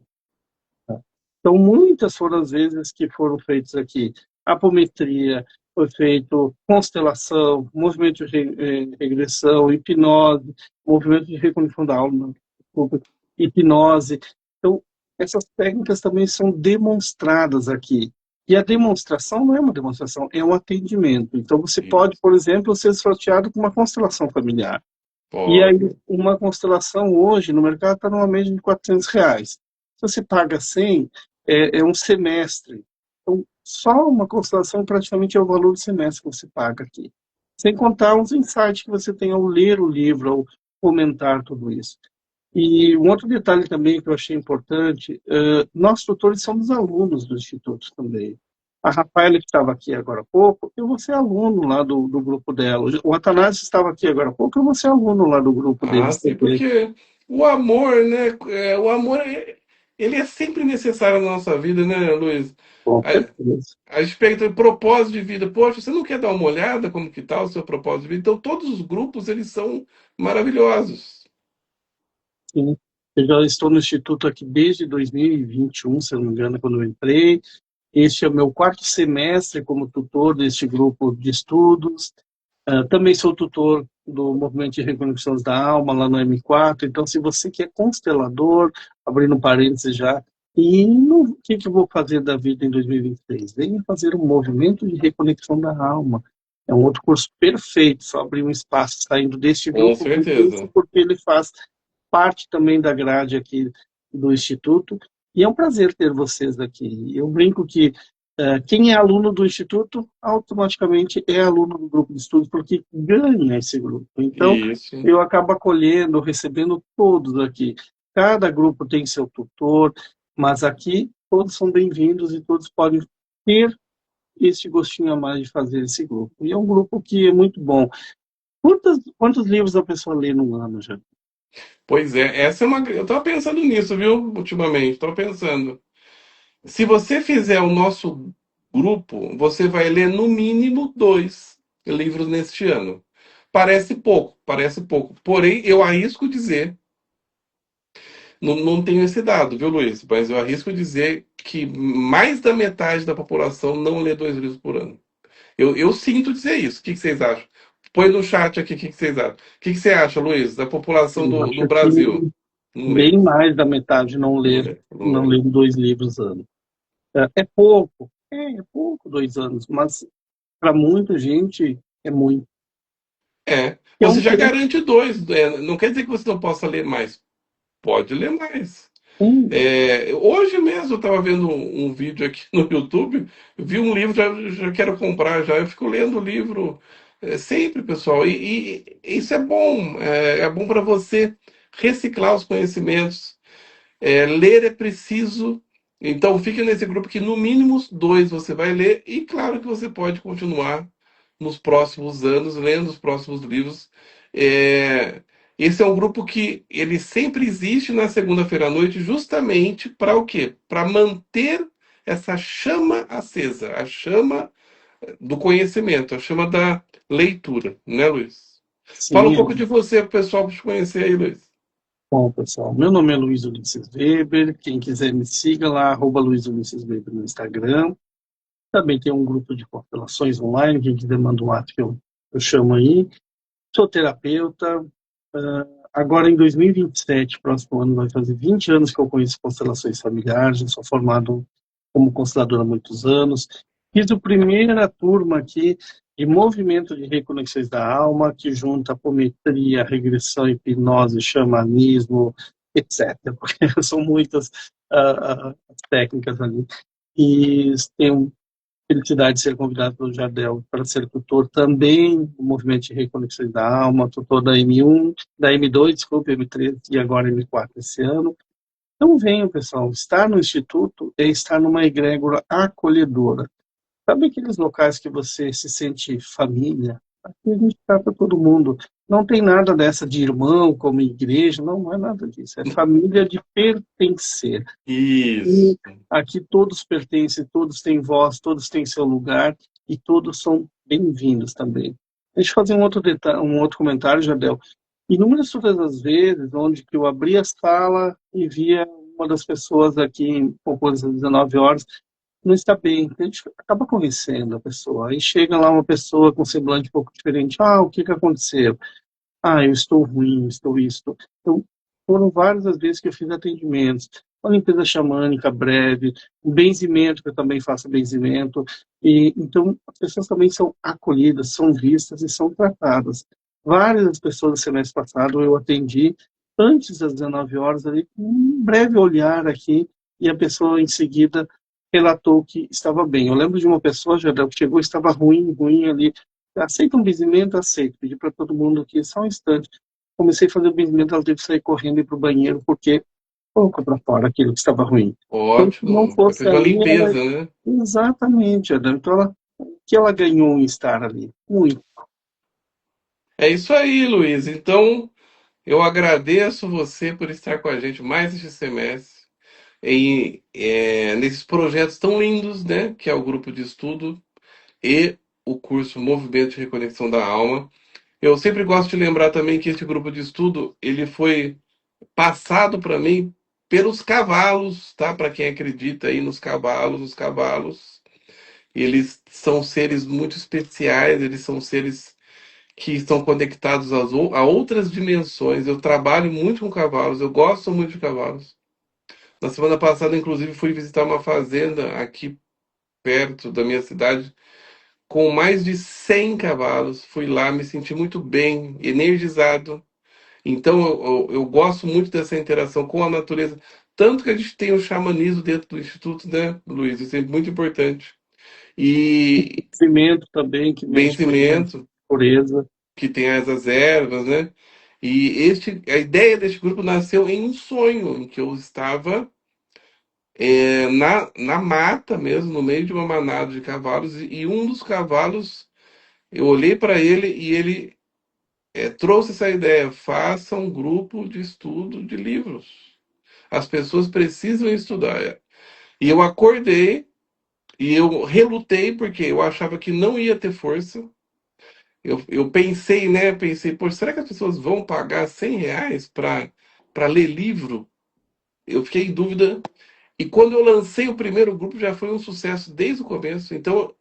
Então, muitas foram as vezes que foram feitos aqui. Apometria, foi feito constelação, movimento de regressão, hipnose, movimento de reconexão da alma, desculpa, hipnose. Então, essas técnicas também são demonstradas aqui. E a demonstração não é uma demonstração, é um atendimento. Então, você pode, por exemplo, ser sorteado com uma constelação familiar. E aí, Pode. uma constelação hoje no mercado está numa média de R$ 400. Se você paga 100, é um semestre. Então, só uma constelação praticamente é o valor do semestre que você paga aqui. Sem contar os insights que você tem ao ler o livro, ao comentar tudo isso. E um outro detalhe também que eu achei importante, nós tutores somos alunos do Instituto também. A Rafaela, que estava aqui agora há pouco, eu vou ser aluno lá do grupo dela. O Atanásio estava aqui agora há pouco, eu vou ser aluno lá do grupo Ah, deles sim, também. porque o amor, né? O amor, ele é sempre necessário na nossa vida, né, Luiz? Com A, certeza. a gente pergunta propósito de vida. Poxa, você não quer dar uma olhada como que tá o seu propósito de vida? Então, todos os grupos, eles são maravilhosos. Sim. Eu já estou no Instituto aqui desde 2021, se eu não me engano, quando eu entrei. Este é o meu quarto semestre como tutor deste grupo de estudos. Também sou tutor do Movimento de Reconexões da Alma, lá no M4. Então, se você que é constelador, abrindo parênteses já, o que eu vou fazer da vida em 2023? Venha fazer um movimento de reconexão da alma. É um outro curso perfeito, só abrir um espaço saindo deste Com grupo, certeza. porque ele faz parte também da grade aqui do Instituto. E é um prazer ter vocês aqui. Eu brinco que quem é aluno do Instituto, automaticamente é aluno do grupo de estudos, porque ganha esse grupo. Então, Isso. eu acabo acolhendo, recebendo todos aqui. Cada grupo tem seu tutor, mas aqui todos são bem-vindos e todos podem ter esse gostinho a mais de fazer esse grupo. E é um grupo que é muito bom. Quantos livros a pessoa lê num ano já? Pois é, essa é uma. Eu estava pensando nisso, viu, ultimamente. Estava pensando. Se você fizer o nosso grupo, você vai ler no mínimo 2 livros neste ano. Parece pouco, parece pouco. Porém, eu arrisco dizer, não tenho esse dado, viu, Luiz? Mas eu arrisco dizer que mais da metade da população não lê 2 livros por ano. Eu sinto dizer isso. O que vocês acham? Põe no chat aqui o que vocês acham. O que você acha, Luiz, da população Eu do acho que Brasil? Não lê, bem mais da metade não não ler, lê, não não lê. ler 2 livros ano. É pouco, é pouco 2 anos, mas para muita gente é muito. É, É você um já tempo, garante 2. Não quer dizer que você não possa ler mais. Pode ler mais. sim, Hoje mesmo eu estava vendo um vídeo aqui no YouTube, eu vi um livro, já quero comprar já. Eu fico lendo o livro sempre, pessoal. E isso é bom para você reciclar os conhecimentos. Ler é preciso. Então, fique nesse grupo que no mínimo 2 você vai ler. E claro que você pode continuar nos próximos anos, lendo os próximos livros. É, Esse é um grupo que ele sempre existe na segunda-feira à noite, justamente para o quê? Para manter essa chama acesa, a chama do conhecimento, a chama da leitura, né, Luiz? Fala um sim, é pouco de você, para o pessoal te conhecer aí, Luiz. bom, pessoal. Meu nome é Luiz Ulisses Weber. Quem quiser me siga lá, @Luiz Ulisses Weber no Instagram. Também tem um grupo de constelações online, quem quiser manda um ato que eu chamo aí. Sou terapeuta. Agora, em 2027, próximo ano, vai fazer 20 anos que eu conheço constelações familiares. Eu sou formado como constelador há muitos anos. Fiz a primeira turma aqui de movimento de reconexões da alma, que junta apometria, regressão, hipnose, xamanismo, etc. Porque são muitas técnicas ali. E tenho felicidade de ser convidado pelo Jardel para ser tutor também do movimento de reconexões da alma, tutor da M1, da M2, desculpe, M3 e agora M4 esse ano. Então venham, pessoal, estar no Instituto é estar numa egrégora acolhedora. Sabe aqueles locais que você se sente família? Aqui a gente trata todo mundo. Não tem nada dessa de irmão, como igreja, não é nada disso. É família de pertencer. Isso. E aqui todos pertencem, todos têm voz, todos têm seu lugar e todos são bem-vindos também. Deixa eu fazer um outro comentário, Jardel. Inúmeras todas as vezes onde que eu abri a sala e via uma das pessoas aqui, pouco antes das 19 horas, não está bem. A gente acaba convencendo a pessoa. Aí chega lá uma pessoa com um semblante um pouco diferente. O que aconteceu? Eu estou ruim, estou isto. Então, foram várias as vezes que eu fiz atendimentos. Uma limpeza xamânica breve, um benzimento, que eu também faço benzimento. E, então, as pessoas também são acolhidas, são vistas e são tratadas. Várias das pessoas do semestre passado eu atendi antes das 19 horas, ali, com um breve olhar aqui, e a pessoa em seguida relatou que estava bem. Eu lembro de uma pessoa, Jardel, que chegou e estava ruim ali. Aceita um benzimento? Aceito. Pedi para todo mundo aqui, só um instante. Comecei a fazer o benzimento, ela teve que sair correndo e ir para o banheiro, porque colocou para fora aquilo que estava ruim. Então, se não Ótimo. fosse Fez uma ali, ela... limpeza, né? Exatamente, Jardel. Então, o que ela ganhou em estar ali? Muito. É isso aí, Luiz. Então, eu agradeço você por estar com a gente mais este semestre nesses projetos tão lindos, né? Que é o grupo de estudo e o curso Movimento de Reconexão da Alma. Eu sempre gosto de lembrar também que este grupo de estudo ele foi passado para mim pelos cavalos, tá? Para quem acredita aí nos cavalos, eles são seres muito especiais, eles são seres que estão conectados a outras dimensões. Eu trabalho muito com cavalos, eu gosto muito de cavalos. Na semana passada, inclusive, fui visitar uma fazenda aqui perto da minha cidade com mais de 100 cavalos. Fui lá, me senti muito bem, energizado. Então, eu gosto muito dessa interação com a natureza. Tanto que a gente tem o xamanismo dentro do Instituto, né, Luiz? Isso é muito importante. E Cimento também, que mexe muito com a benzimento, pureza. que tem as ervas, né? E a ideia deste grupo nasceu em um sonho, em que eu estava na mata mesmo, no meio de uma manada de cavalos, e um dos cavalos, eu olhei para ele e ele trouxe essa ideia: faça um grupo de estudo de livros. As pessoas precisam estudar. E eu acordei e eu relutei porque eu achava que não ia ter força. Eu pensei, né? Pensei, pô, será que as pessoas vão pagar R$ 100 para ler livro? Eu fiquei em dúvida. E quando eu lancei o primeiro grupo, já foi um sucesso desde o começo. Então,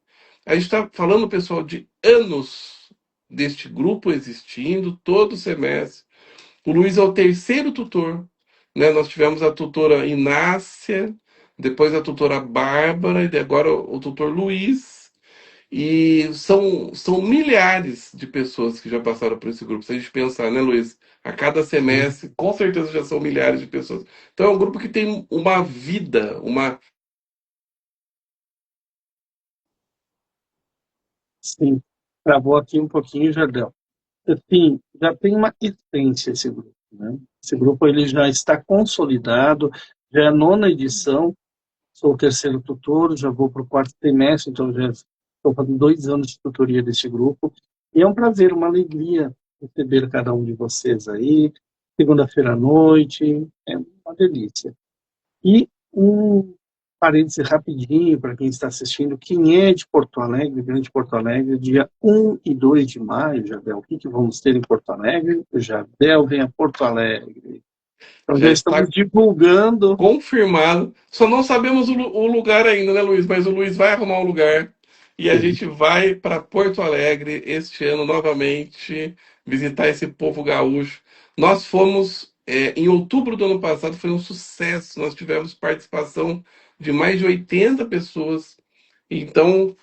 a gente está falando, pessoal, de anos deste grupo existindo, todo semestre. O Luiz é o terceiro tutor, né? Nós tivemos a tutora Inácia, depois a tutora Bárbara e agora o tutor Luiz. E são milhares de pessoas que já passaram por esse grupo. Se a gente pensar, né, Luiz? A cada semestre, com certeza já são milhares de pessoas. Então é um grupo que tem uma vida, uma. Sim, travou aqui um pouquinho, Jardel. Assim, já tem uma essência esse grupo, né? Esse grupo ele já está consolidado, já é a nona edição. Sou o terceiro tutor, já vou para o quarto trimestre, então já estou fazendo 2 anos de tutoria deste grupo. E é um prazer, uma alegria receber cada um de vocês aí, segunda-feira à noite, é uma delícia. E um parêntese rapidinho para quem está assistindo, quem é de Porto Alegre, Grande Porto Alegre, dia 1 e 2 de maio, Jardel, o que vamos ter em Porto Alegre? Jardel vem a Porto Alegre. Então Já já está estamos divulgando. confirmado. Só não sabemos o lugar ainda, né, Luiz? Mas o Luiz vai arrumar um lugar e a gente vai para Porto Alegre este ano novamente visitar esse povo gaúcho. Nós fomos em outubro do ano passado, foi um sucesso. Nós tivemos participação de mais de 80 pessoas. Então,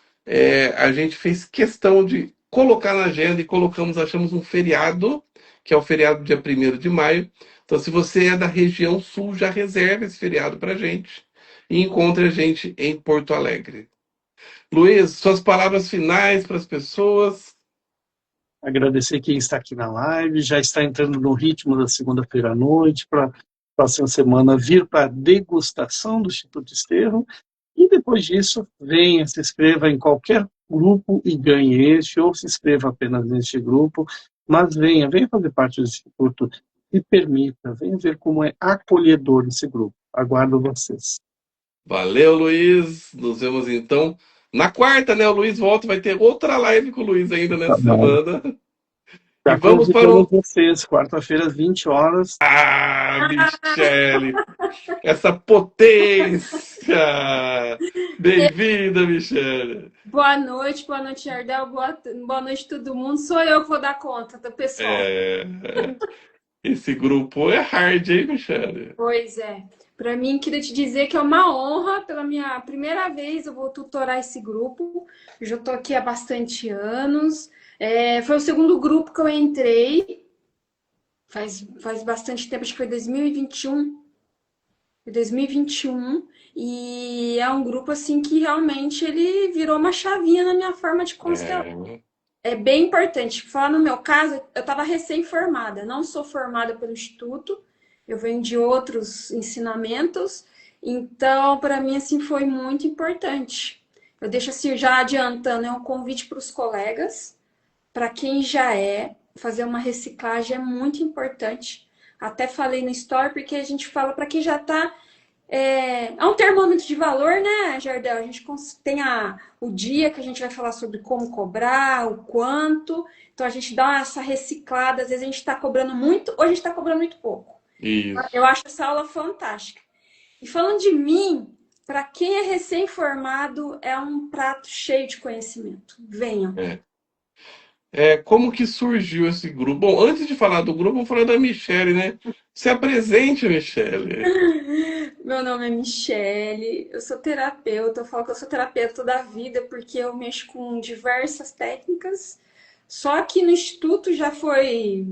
a gente fez questão de colocar na agenda e colocamos, achamos um feriado, que é o feriado dia 1º de maio. Então, se você é da região sul, já reserva esse feriado para gente e encontre a gente em Porto Alegre. Luiz, suas palavras finais para as pessoas. Agradecer quem está aqui na live, já está entrando no ritmo da segunda-feira à noite, para a próxima semana vir para a degustação do Instituto Estevão, e depois disso, venha, se inscreva em qualquer grupo e ganhe este, ou se inscreva apenas neste grupo, mas venha fazer parte do Instituto, e permita, venha ver como é acolhedor esse grupo. Aguardo vocês. Valeu, Luiz. Nos vemos então na quarta, né? O Luiz volta, vai ter outra live com o Luiz ainda Tá nessa bom. semana. E Já vamos para convidamos o. vocês, quarta-feira, às 20 horas. Ah, Michele! Essa potência! Bem-vinda, Michele! Boa noite, Jardel. Boa noite, todo mundo. Sou eu que vou dar conta do pessoal. É, esse grupo é hard, hein, Michele? Pois é. Para mim, queria te dizer que é uma honra. Pela minha primeira vez, eu vou tutorar esse grupo. Eu já estou aqui há bastante anos. Foi o segundo grupo que eu entrei. Faz bastante tempo, acho que foi 2021. Foi 2021. E é um grupo assim que realmente ele virou uma chavinha na minha forma de constelar. É, É bem importante. Falar no meu caso, eu estava recém-formada, não sou formada pelo Instituto, eu venho de outros ensinamentos, então para mim assim foi muito importante. Eu deixo assim já adiantando, é um convite para os colegas, para quem já fazer uma reciclagem é muito importante. Até falei no story porque a gente fala para quem já está é um termômetro de valor, né, Jardel? A gente tem o dia que a gente vai falar sobre como cobrar, o quanto. Então a gente dá essa reciclada. Às vezes a gente está cobrando muito ou a gente está cobrando muito pouco. isso. Eu acho essa aula fantástica. E falando de mim, para quem é recém-formado, é um prato cheio de conhecimento. Venham. Como que surgiu esse grupo? Bom, antes de falar do grupo, vamos falar da Michele, né? Se apresente, Michele. Meu nome é Michele, eu sou terapeuta. Eu falo que eu sou terapeuta da vida porque eu mexo com diversas técnicas. Só que no instituto já foi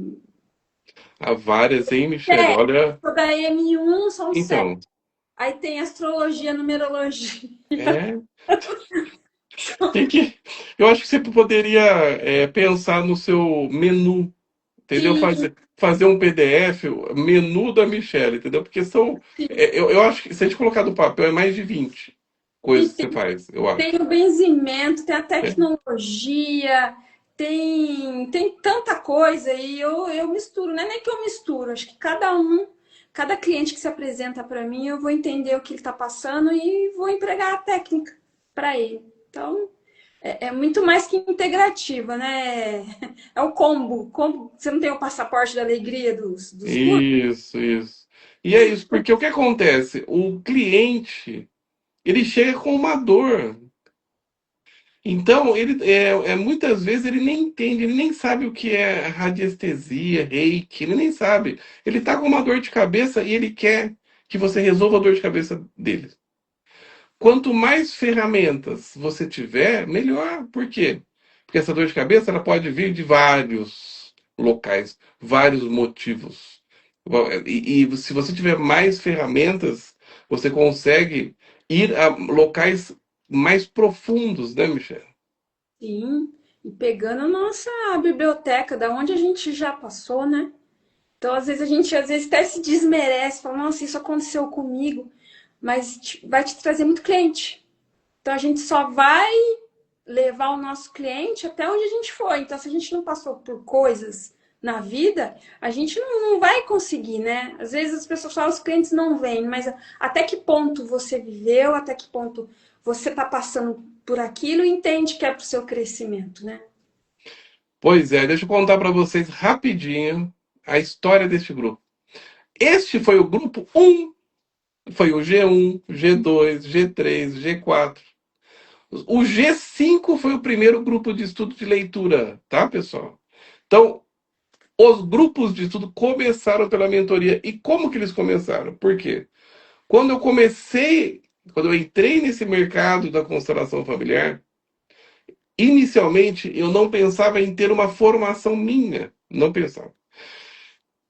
Há várias, hein, Michele? sete. Olha, Sou da M1, são sete. então, Aí tem astrologia, numerologia. é, tem que, eu acho que você poderia pensar no seu menu, entendeu? Sim, Fazer um PDF, o menu da Michelle, entendeu? Porque eu acho que se a gente colocar no papel é mais de 20 coisas sim, que você faz, eu acho. tem o benzimento, tem a É. tecnologia, tem tanta coisa e eu misturo. Não é nem que eu misturo, acho que cada cliente que se apresenta para mim, eu vou entender o que ele está passando e vou empregar a técnica para ele. Então, é muito mais que integrativa, né? É o combo. Você não tem o passaporte da alegria dos cursos? Isso, isso. E é isso, porque o que acontece? O cliente, ele chega com uma dor. Então, muitas vezes ele nem entende, ele nem sabe o que é radiestesia, reiki, ele nem sabe. Ele está com uma dor de cabeça e ele quer que você resolva a dor de cabeça dele. Quanto mais ferramentas você tiver, melhor. Por quê? Porque essa dor de cabeça ela pode vir de vários locais, vários motivos. E se você tiver mais ferramentas, você consegue ir a locais mais profundos, né, Michel? Sim. E pegando a nossa biblioteca, da onde a gente já passou, né? Então, às vezes, a gente até se desmerece, fala, nossa, isso aconteceu comigo, mas vai te trazer muito cliente. Então, a gente só vai levar o nosso cliente até onde a gente foi. Então, se a gente não passou por coisas na vida, a gente não vai conseguir, né? Às vezes as pessoas falam, os clientes não vêm, mas até que ponto você viveu, até que ponto você está passando por aquilo e entende que é para o seu crescimento, né? Pois é, deixa eu contar para vocês rapidinho a história deste grupo. Este foi o grupo 1, foi o G1, G2, G3, G4. O G5 foi o primeiro grupo de estudo de leitura, tá, pessoal? Então, os grupos de estudo começaram pela mentoria. E como que eles começaram? Por quê? Quando eu entrei nesse mercado da constelação familiar, inicialmente eu não pensava em ter uma formação minha. Não pensava. O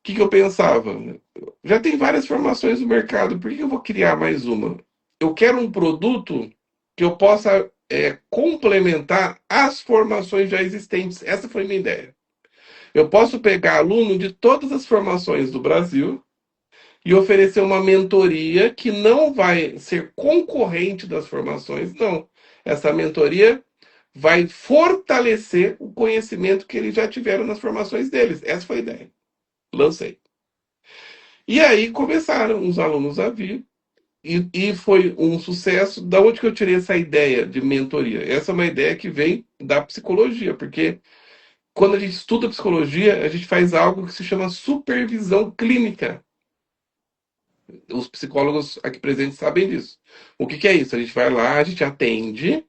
que eu pensava? Já tem várias formações no mercado, por que eu vou criar mais uma? Eu quero um produto que eu possa complementar as formações já existentes. Essa foi a minha ideia. Eu posso pegar aluno de todas as formações do Brasil e oferecer uma mentoria que não vai ser concorrente das formações, não. Essa mentoria vai fortalecer o conhecimento que eles já tiveram nas formações deles. Essa foi a ideia. Lancei. E aí começaram os alunos a vir. E foi um sucesso. Da onde que eu tirei essa ideia de mentoria? Essa é uma ideia que vem da psicologia, porque quando a gente estuda psicologia, a gente faz algo que se chama supervisão clínica. Os psicólogos aqui presentes sabem disso. O que é isso? A gente vai lá, a gente atende,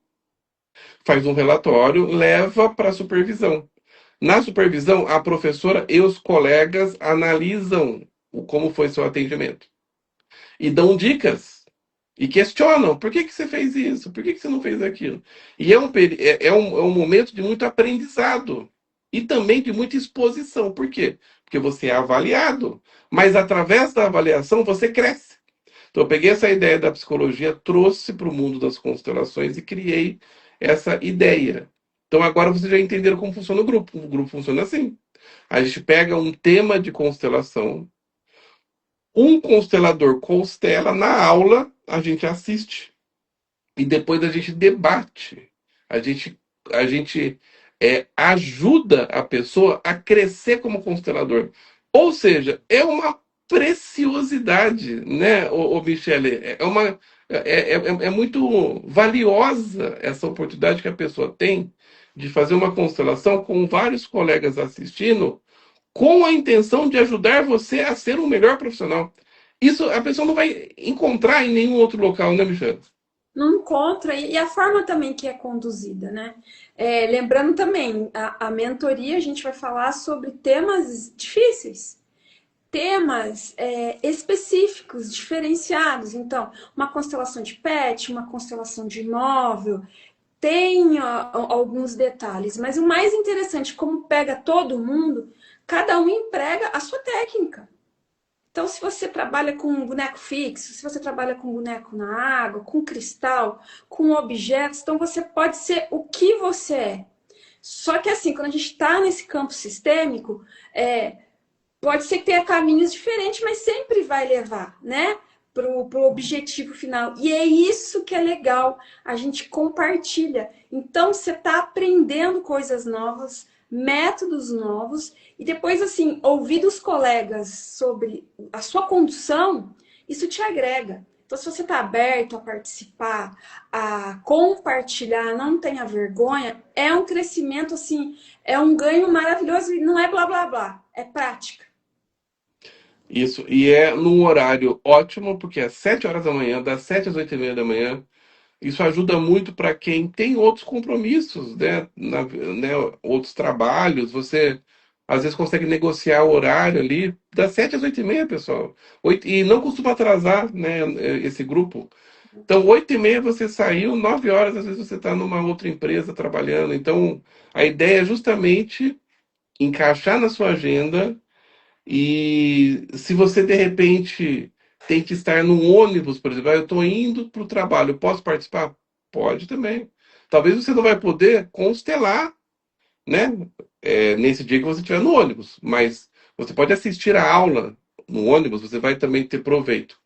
faz um relatório, leva para supervisão. Na supervisão, a professora e os colegas analisam como foi seu atendimento e dão dicas e questionam: por que você fez isso? Por que você não fez aquilo? E é um momento de muito aprendizado e também de muita exposição. Por quê? Porque você é avaliado, mas através da avaliação você cresce. Então, eu peguei essa ideia da psicologia, trouxe para o mundo das constelações e criei essa ideia. Então, agora vocês já entenderam como funciona o grupo. O grupo funciona assim. A gente pega um tema de constelação, um constelador constela, na aula a gente assiste e depois a gente debate. A gente ajuda a pessoa a crescer como constelador. Ou seja, é uma preciosidade, né, Michele? É muito valiosa essa oportunidade que a pessoa tem de fazer uma constelação com vários colegas assistindo, com a intenção de ajudar você a ser um melhor profissional. Isso a pessoa não vai encontrar em nenhum outro local, né, Michele? Não encontra, e a forma também que é conduzida, né? Lembrando também, a mentoria, a gente vai falar sobre temas difíceis, temas específicos, diferenciados. Então, uma constelação de pet, uma constelação de imóvel, tem alguns detalhes, mas o mais interessante, como pega todo mundo, cada um emprega a sua técnica. Então, se você trabalha com um boneco fixo, se você trabalha com boneco na água, com cristal, com objetos, então você pode ser o que você é. Só que assim, quando a gente está nesse campo sistêmico, pode ser que tenha caminhos diferentes, mas sempre vai levar, né, pro objetivo final. E é isso que é legal, a gente compartilha. Então, você está aprendendo coisas novas, métodos novos, e depois, assim, ouvir dos colegas sobre a sua condução, isso te agrega. Então, se você está aberto a participar, a compartilhar, não tenha vergonha, é um crescimento, assim, é um ganho maravilhoso e não é blá, blá, blá, é prática. Isso, e é num horário ótimo, porque é 7 horas da manhã, das 7 às 8h30 da manhã. Isso ajuda muito para quem tem outros compromissos, né, outros trabalhos. Você às vezes consegue negociar o horário ali das 7 às 8h30, pessoal. E não costuma atrasar, né, esse grupo. Então, 8h30 você saiu, 9 horas, às vezes você está numa outra empresa trabalhando. Então, a ideia é justamente encaixar na sua agenda. E se você de repente tem que estar num ônibus, por exemplo, eu estou indo para o trabalho, posso participar? Pode também. Talvez você não vai poder constelar, né? Nesse dia que você estiver no ônibus, mas você pode assistir a aula no ônibus, você vai também ter proveito.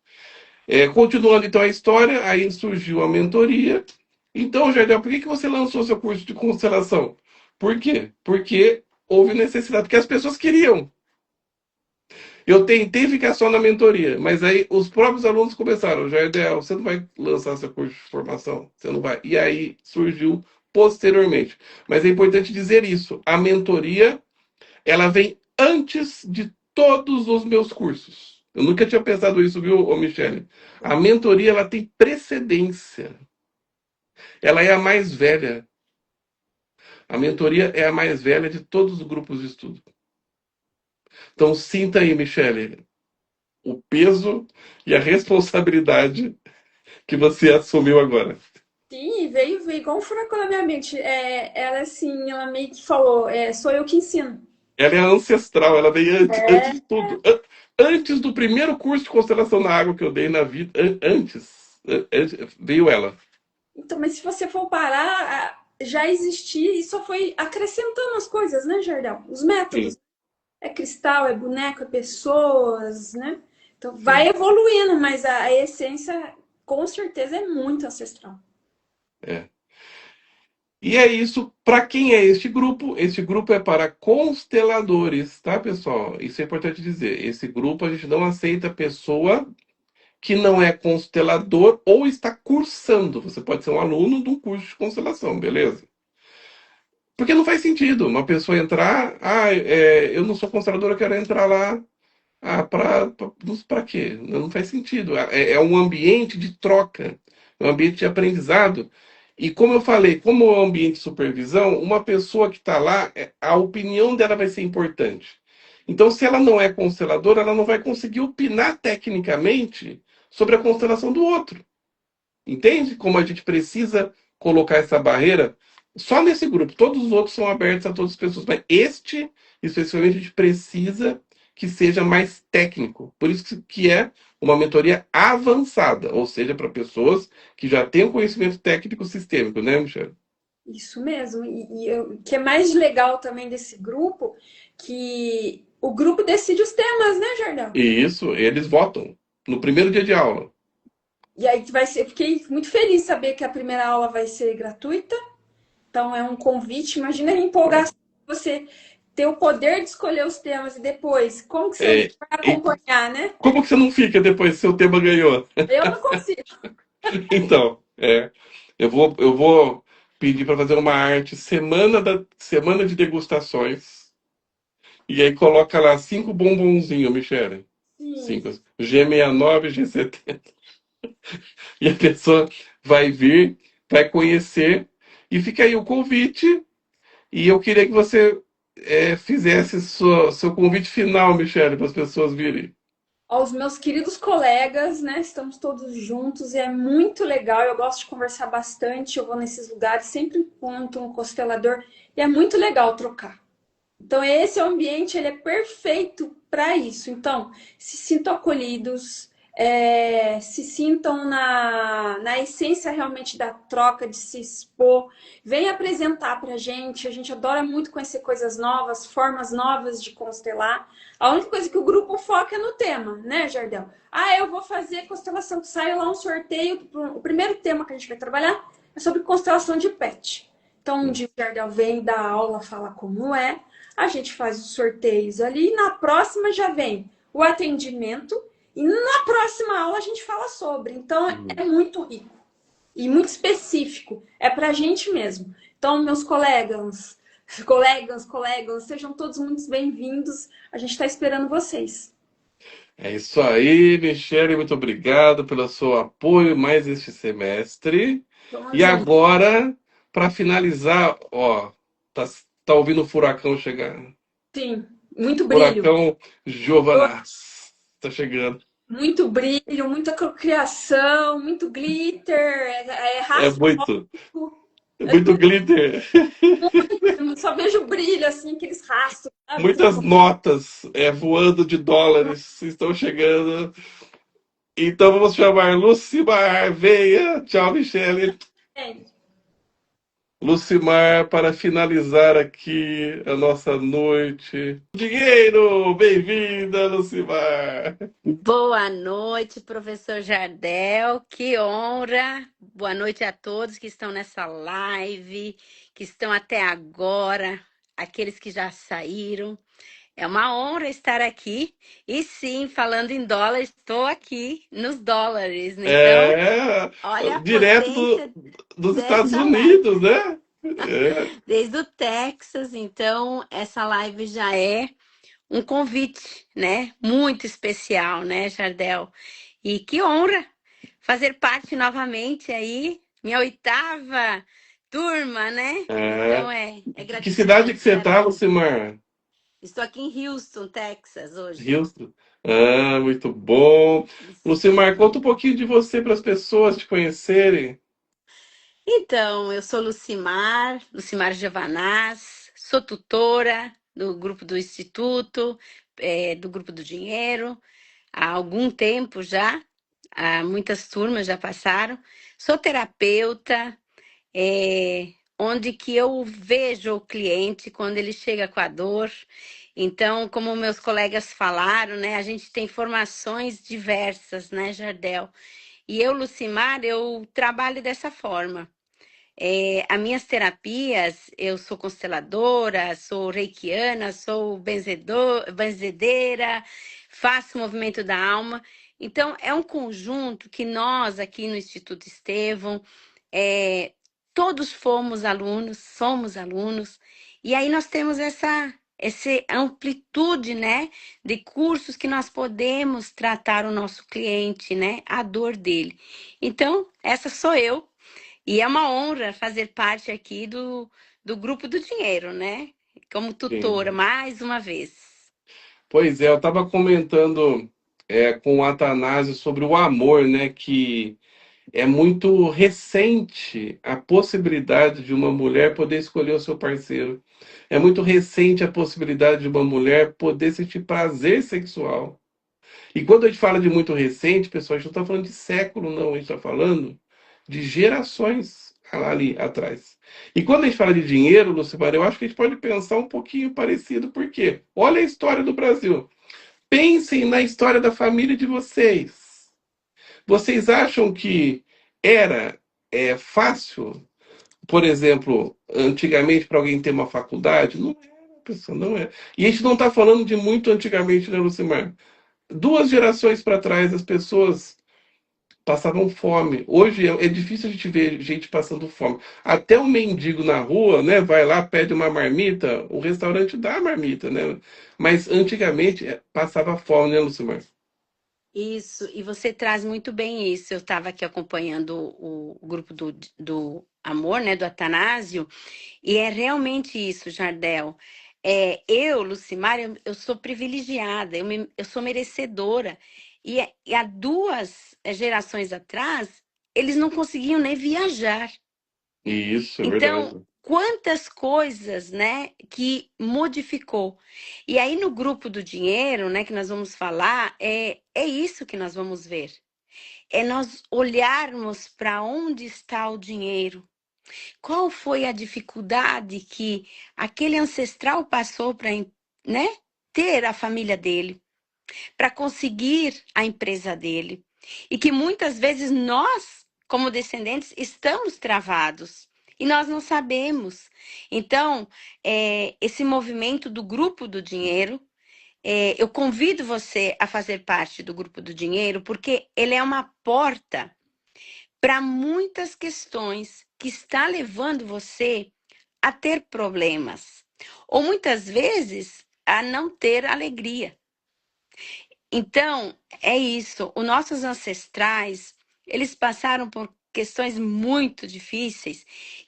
Continuando então a história, aí surgiu a mentoria. Então, Jardel, por que você lançou seu curso de constelação? Por quê? Porque houve necessidade, porque as pessoas queriam. Eu tentei ficar só na mentoria, mas aí os próprios alunos começaram: Jardel, você não vai lançar seu curso de formação? Você não vai. E aí surgiu posteriormente. Mas é importante dizer isso: a mentoria, ela vem antes de todos os meus cursos. Eu nunca tinha pensado isso, viu, ô Michele? A mentoria, ela tem precedência. Ela é a mais velha. A mentoria é a mais velha de todos os grupos de estudo. Então, sinta aí, Michele, o peso e a responsabilidade que você assumiu agora. Sim, veio igual um furacão na minha mente. Ela, assim, ela meio que falou, sou eu que ensino. Ela é ancestral, ela veio antes de tudo. Antes do primeiro curso de constelação na água que eu dei na vida, antes, veio ela. Então, mas se você for parar, já existia e só foi acrescentando as coisas, né, Jardel? Os métodos. Sim, É cristal, é boneco, é pessoas, né? Então vai sim. evoluindo, mas a essência com certeza é muito ancestral. É. E é isso. Para quem é este grupo? Este grupo é para consteladores, tá, pessoal? Isso é importante dizer. Esse grupo a gente não aceita pessoa que não é constelador ou está cursando. Você pode ser um aluno de um curso de constelação, beleza? Porque não faz sentido uma pessoa entrar, eu não sou constelador, eu quero entrar lá. Para quê? Não faz sentido. É um ambiente de troca, é um ambiente de aprendizado. E como eu falei, como é um ambiente de supervisão, uma pessoa que está lá, a opinião dela vai ser importante. Então, se ela não é consteladora, ela não vai conseguir opinar tecnicamente sobre a constelação do outro. Entende como a gente precisa colocar essa barreira? Só nesse grupo, todos os outros são abertos a todas as pessoas, mas este, especificamente, a gente precisa que seja mais técnico. Por isso que é uma mentoria avançada, ou seja, para pessoas que já têm o conhecimento técnico sistêmico, né, Michel? Isso mesmo. O que é mais legal também desse grupo, que o grupo decide os temas, né, Jardel? E isso, eles votam no primeiro dia de aula. E aí vai ser, fiquei muito feliz de saber que a primeira aula vai ser gratuita. Então é um convite. Imagina a empolgação de você ter o poder de escolher os temas e depois, como que você É, vai e acompanhar, né? como que você não fica depois que seu tema ganhou? Eu não consigo. Então, eu vou pedir para fazer uma arte semana de degustações e aí coloca lá 5 bombonzinhos, Michele. Sim. 5. G69, G70. E a pessoa vai vir, vai conhecer e fica aí o convite. E eu queria que você fizesse seu convite final, Michele, para as pessoas virem. Aos meus queridos colegas, né? Estamos todos juntos e é muito legal. Eu gosto de conversar bastante. Eu vou nesses lugares, sempre encontro um constelador e é muito legal trocar. Então, esse ambiente ele é perfeito para isso. Então, se sintam acolhidos, se sintam na essência realmente da troca, de se expor. Venha apresentar para a gente. A gente adora muito conhecer coisas novas, formas novas de constelar. A única coisa que o grupo foca é no tema, né, Jardel? Eu vou fazer constelação, que sai lá um sorteio. O primeiro tema que a gente vai trabalhar é sobre constelação de pet. Então, um dia o Jardel vem dar aula, fala como é. A gente faz os sorteios ali. Na próxima já vem o atendimento. E na próxima aula a gente fala sobre. Então é muito rico e muito específico. É pra gente mesmo. Então, meus colegas, sejam todos muito bem-vindos. A gente está esperando vocês. É isso aí, Michele, muito obrigado pelo seu apoio mais este semestre. Tamo E junto. agora, para finalizar, ó, tá ouvindo o furacão chegar? Sim, muito brilho. Furacão Giovanaz, tá chegando. Muito brilho, muita criação, muito glitter, É raspa. muito, é muito glitter, Só vejo brilho, assim, aqueles rastros, sabe? muitas notas voando de dólares estão chegando. Então vamos chamar Lucimar, venha. Tchau, Michele. Gente, Lucimar, para finalizar aqui a nossa noite. Dinheiro! Bem-vinda, Lucimar! Boa noite, professor Jardel. Que honra! Boa noite a todos que estão nessa live, que estão até agora, aqueles que já saíram. É uma honra estar aqui. E sim, falando em dólares, estou aqui nos dólares, né? Então, É, olha a direto potência dos Estados dessa live. Unidos, né? É, Desde o Texas, então, essa live já é um convite, né? Muito especial, né, Jardel? E que honra fazer parte novamente aí, minha 8ª turma, né? É. Então é Que cidade que gratificante, você né, tá, Brasil? Lucimar? Estou aqui em Houston, Texas, hoje. Houston? Ah, muito bom. Lucimar, conta Sim. um pouquinho de você para as pessoas te conhecerem. Então, eu sou Lucimar Giovanaz, sou tutora do grupo do Instituto, do grupo do Dinheiro, há algum tempo já, muitas turmas já passaram. Sou terapeuta, onde que eu vejo o cliente quando ele chega com a dor. Então, como meus colegas falaram, né, a gente tem formações diversas, né, Jardel? E eu, Lucimar, eu trabalho dessa forma. As minhas terapias, eu sou consteladora, sou reikiana, sou benzedeira, faço movimento da alma. Então, é um conjunto que nós, aqui no Instituto Estevão, é, todos somos alunos, e aí nós temos essa amplitude, né, de cursos que nós podemos tratar o nosso cliente, né, a dor dele. Então, essa sou eu. E é uma honra fazer parte aqui do grupo do dinheiro, né? Como tutora, Sim. mais uma vez. Pois é, eu estava comentando com o Atanásio sobre o amor, né? Que é muito recente a possibilidade de uma mulher poder escolher o seu parceiro. É muito recente a possibilidade de uma mulher poder sentir prazer sexual. E quando a gente fala de muito recente, pessoal, a gente não está falando de século, não. A gente está falando de gerações ali atrás. E quando a gente fala de dinheiro, Lucimar, eu acho que a gente pode pensar um pouquinho parecido, porque olha a história do Brasil. Pensem na história da família de vocês. Vocês acham que era fácil, por exemplo, antigamente para alguém ter uma faculdade? Não era, pessoal, não é. E a gente não está falando de muito antigamente, né, Lucimar? 2 gerações para trás, as pessoas passavam fome. Hoje é difícil a gente ver gente passando fome. Até um mendigo na rua, né, vai lá, pede uma marmita, o restaurante dá a marmita, né? Mas antigamente passava fome, né, Lucimar? Isso, e você traz muito bem isso. Eu estava aqui acompanhando o grupo do Amor, né, do Atanásio, e é realmente isso, Jardel. Eu, Lucimar, eu sou privilegiada, eu sou merecedora. E há 2 gerações atrás, eles não conseguiam nem viajar. Isso, é Então, verdade. quantas coisas, né, que modificou. E aí no grupo do dinheiro, né, que nós vamos falar, é isso que nós vamos ver. É nós olharmos para onde está o dinheiro. Qual foi a dificuldade que aquele ancestral passou para, né, ter a família dele, para conseguir a empresa dele. E que muitas vezes nós, como descendentes, estamos travados e nós não sabemos. Então, esse movimento do grupo do dinheiro, eu convido você a fazer parte do grupo do dinheiro, porque ele é uma porta para muitas questões que está levando você a ter problemas, ou muitas vezes a não ter alegria. Então, é isso. Os nossos ancestrais, eles passaram por questões muito difíceis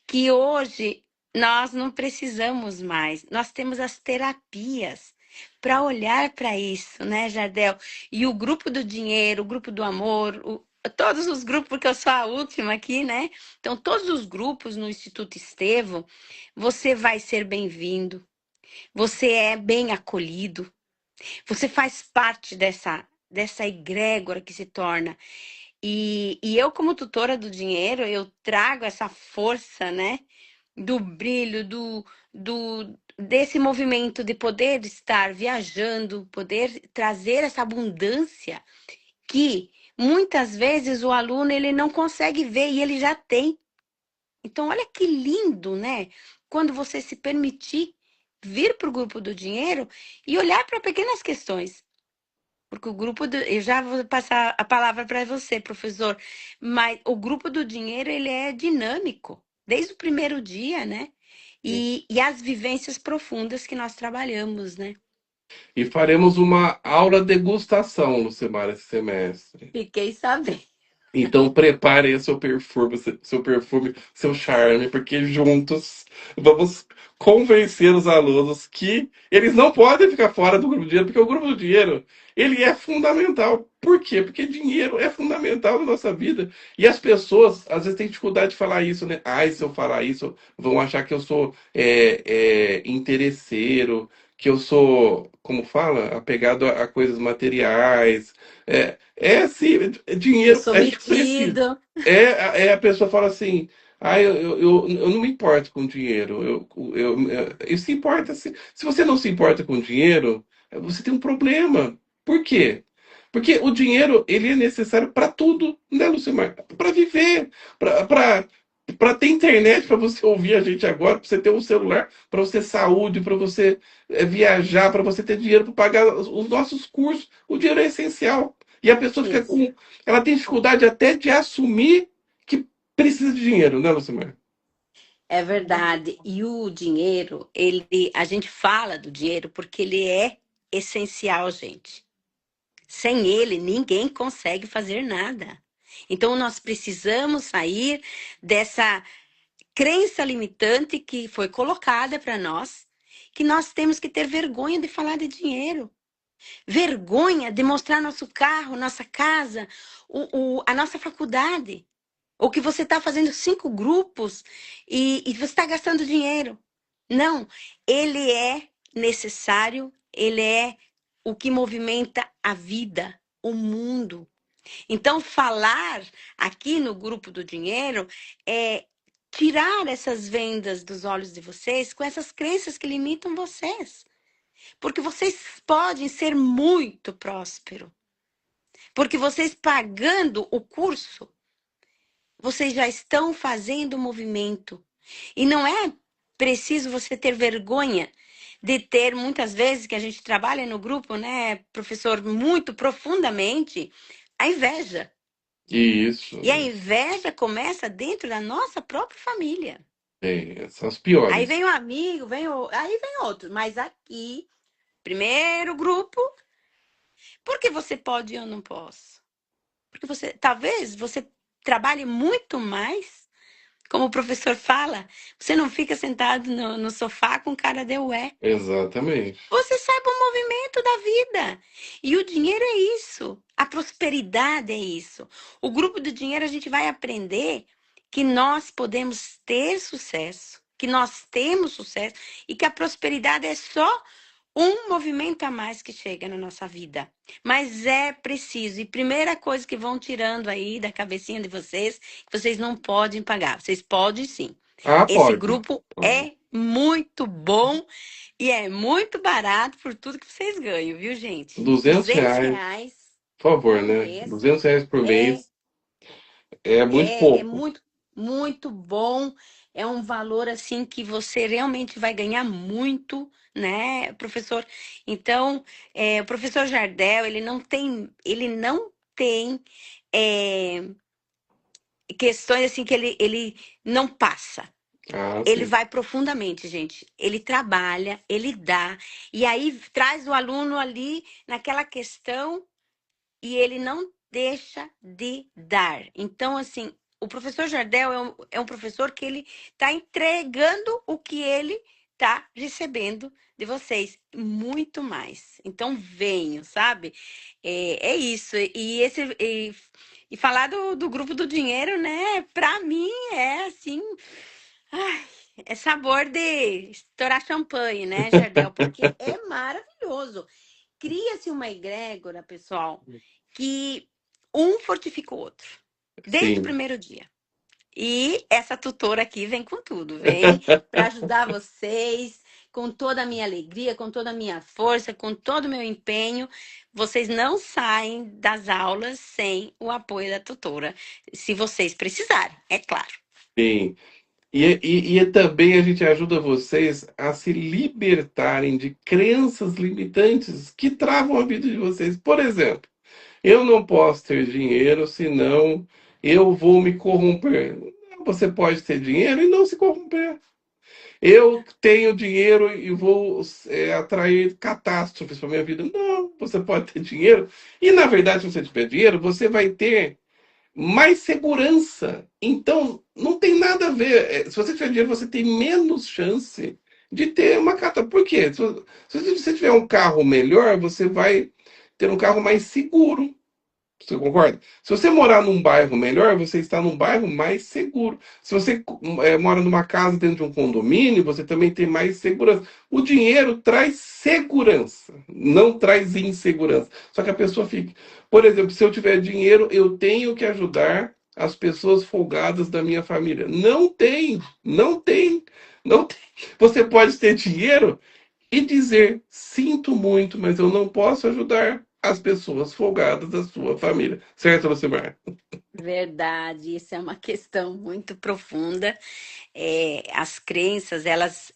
que hoje nós não precisamos mais. Nós temos as terapias para olhar para isso, né, Jardel? E o grupo do dinheiro, o grupo do amor, todos os grupos, porque eu sou a última aqui, né? Então, todos os grupos no Instituto Estevão, você vai ser bem-vindo, você é bem acolhido. Você faz parte dessa egrégora que se torna. E eu, como tutora do dinheiro, eu trago essa força, né? Do brilho, desse movimento de poder estar viajando, poder trazer essa abundância que muitas vezes o aluno ele não consegue ver e ele já tem. Então, olha que lindo, né? Quando você se permitir vir para o grupo do dinheiro e olhar para pequenas questões. Porque o grupo do, eu já vou passar a palavra para você, professor, mas o grupo do dinheiro ele é dinâmico, desde o primeiro dia, né? E as vivências profundas que nós trabalhamos, né? E faremos uma aula degustação, Lucimar, esse semestre. Fiquei sabendo. Então prepare aí seu perfume, seu charme, porque juntos vamos convencer os alunos que eles não podem ficar fora do grupo de dinheiro, porque o grupo do dinheiro, ele é fundamental. Por quê? Porque dinheiro é fundamental na nossa vida. E as pessoas, às vezes, têm dificuldade de falar isso, né? Ai, se eu falar isso, vão achar que eu sou interesseiro, que eu sou, como fala, apegado a coisas materiais. Sim, Eu dinheiro sou a gente precisa. metido. A pessoa fala assim, eu não me importo com dinheiro. Isso importa. Se você não se importa com dinheiro, você tem um problema. Por quê? Porque o dinheiro, ele é necessário para tudo, né, Lucimar? Para viver, para ter internet, para você ouvir a gente agora, para você ter um celular, para você ter saúde, para você viajar, para você ter dinheiro para pagar os nossos cursos. O dinheiro é essencial. E a pessoa fica Isso. com. Ela tem dificuldade até de assumir que precisa de dinheiro, né, Lucimar? É verdade. E o dinheiro, a gente fala do dinheiro porque ele é essencial, gente. Sem ele, ninguém consegue fazer nada. Então, nós precisamos sair dessa crença limitante que foi colocada para nós, que nós temos que ter vergonha de falar de dinheiro. Vergonha de mostrar nosso carro, nossa casa, a nossa faculdade. Ou que você está fazendo 5 grupos e você está gastando dinheiro. Não, ele é necessário, ele é o que movimenta a vida, o mundo. Então, falar aqui no grupo do dinheiro é tirar essas vendas dos olhos de vocês com essas crenças que limitam vocês. Porque vocês podem ser muito prósperos. Porque vocês pagando o curso, vocês já estão fazendo o movimento. E não é preciso você ter vergonha de ter, muitas vezes, que a gente trabalha no grupo, né, professor, muito profundamente, a inveja. Isso. E a inveja começa dentro da nossa própria família. São as Aí piores. vem o amigo, aí vem outro. Mas aqui, primeiro grupo, por que você pode e eu não posso? Porque talvez você trabalhe muito mais. Como o professor fala, você não fica sentado no sofá com cara de ué. Exatamente. Você sabe o movimento da vida. E o dinheiro é isso. A prosperidade é isso. O grupo do dinheiro a gente vai aprender que nós podemos ter sucesso, que nós temos sucesso e que a prosperidade é só um movimento a mais que chega na nossa vida. Mas é preciso. E primeira coisa que vão tirando aí da cabecinha de vocês, que vocês não podem pagar. Vocês podem sim. Ah, Esse pode. grupo Pode. é muito bom e é muito barato por tudo que vocês ganham, viu, gente? 200 200 reais, reais por favor, por né? mês 200 reais por é mês é muito é pouco. muito, muito bom. É um valor assim que você realmente vai ganhar muito, né, professor? Então, o professor Jardel, ele não tem é, questões assim que ele não passa. Ah, Ele sim. vai profundamente, gente. Ele trabalha, ele dá, e aí traz o aluno ali naquela questão e ele não deixa de dar. Então, assim, o professor Jardel é um professor que ele está entregando o que ele está recebendo de vocês, muito mais. Então, venham, sabe? É isso. E falar do grupo do dinheiro, né? Para mim é assim, ai, é sabor de estourar champanhe, né, Jardel? Porque é maravilhoso. Cria-se uma egrégora, pessoal, que um fortifica o outro, desde o Sim. primeiro dia. E essa tutora aqui vem com tudo, vem para ajudar vocês, com toda a minha alegria, com toda a minha força, com todo o meu empenho. Vocês não saem das aulas sem o apoio da tutora, se vocês precisarem, é claro. Sim. E também a gente ajuda vocês a se libertarem de crenças limitantes que travam a vida de vocês. Por exemplo, eu não posso ter dinheiro, senão eu vou me corromper. Você pode ter dinheiro e não se corromper. Eu tenho dinheiro e vou atrair catástrofes para minha vida. Não, você pode ter dinheiro. E, na verdade, se você tiver dinheiro, você vai ter mais segurança. Então, não tem nada a ver. Se você tiver dinheiro, você tem menos chance de ter uma catástrofe. Por quê? Se você tiver um carro melhor, você vai ter um carro mais seguro. Você concorda? Se você morar num bairro melhor, você está num bairro mais seguro. Se você mora numa casa dentro de um condomínio, você também tem mais segurança. O dinheiro traz segurança, não traz insegurança. Só que a pessoa fica. Por exemplo, se eu tiver dinheiro, eu tenho que ajudar as pessoas folgadas da minha família. Não tem, não tem, não tem. Você pode ter dinheiro e dizer: sinto muito, mas eu não posso ajudar as pessoas folgadas da sua família. Certo, Lucimar? Verdade, isso é uma questão muito profunda. As crenças, elas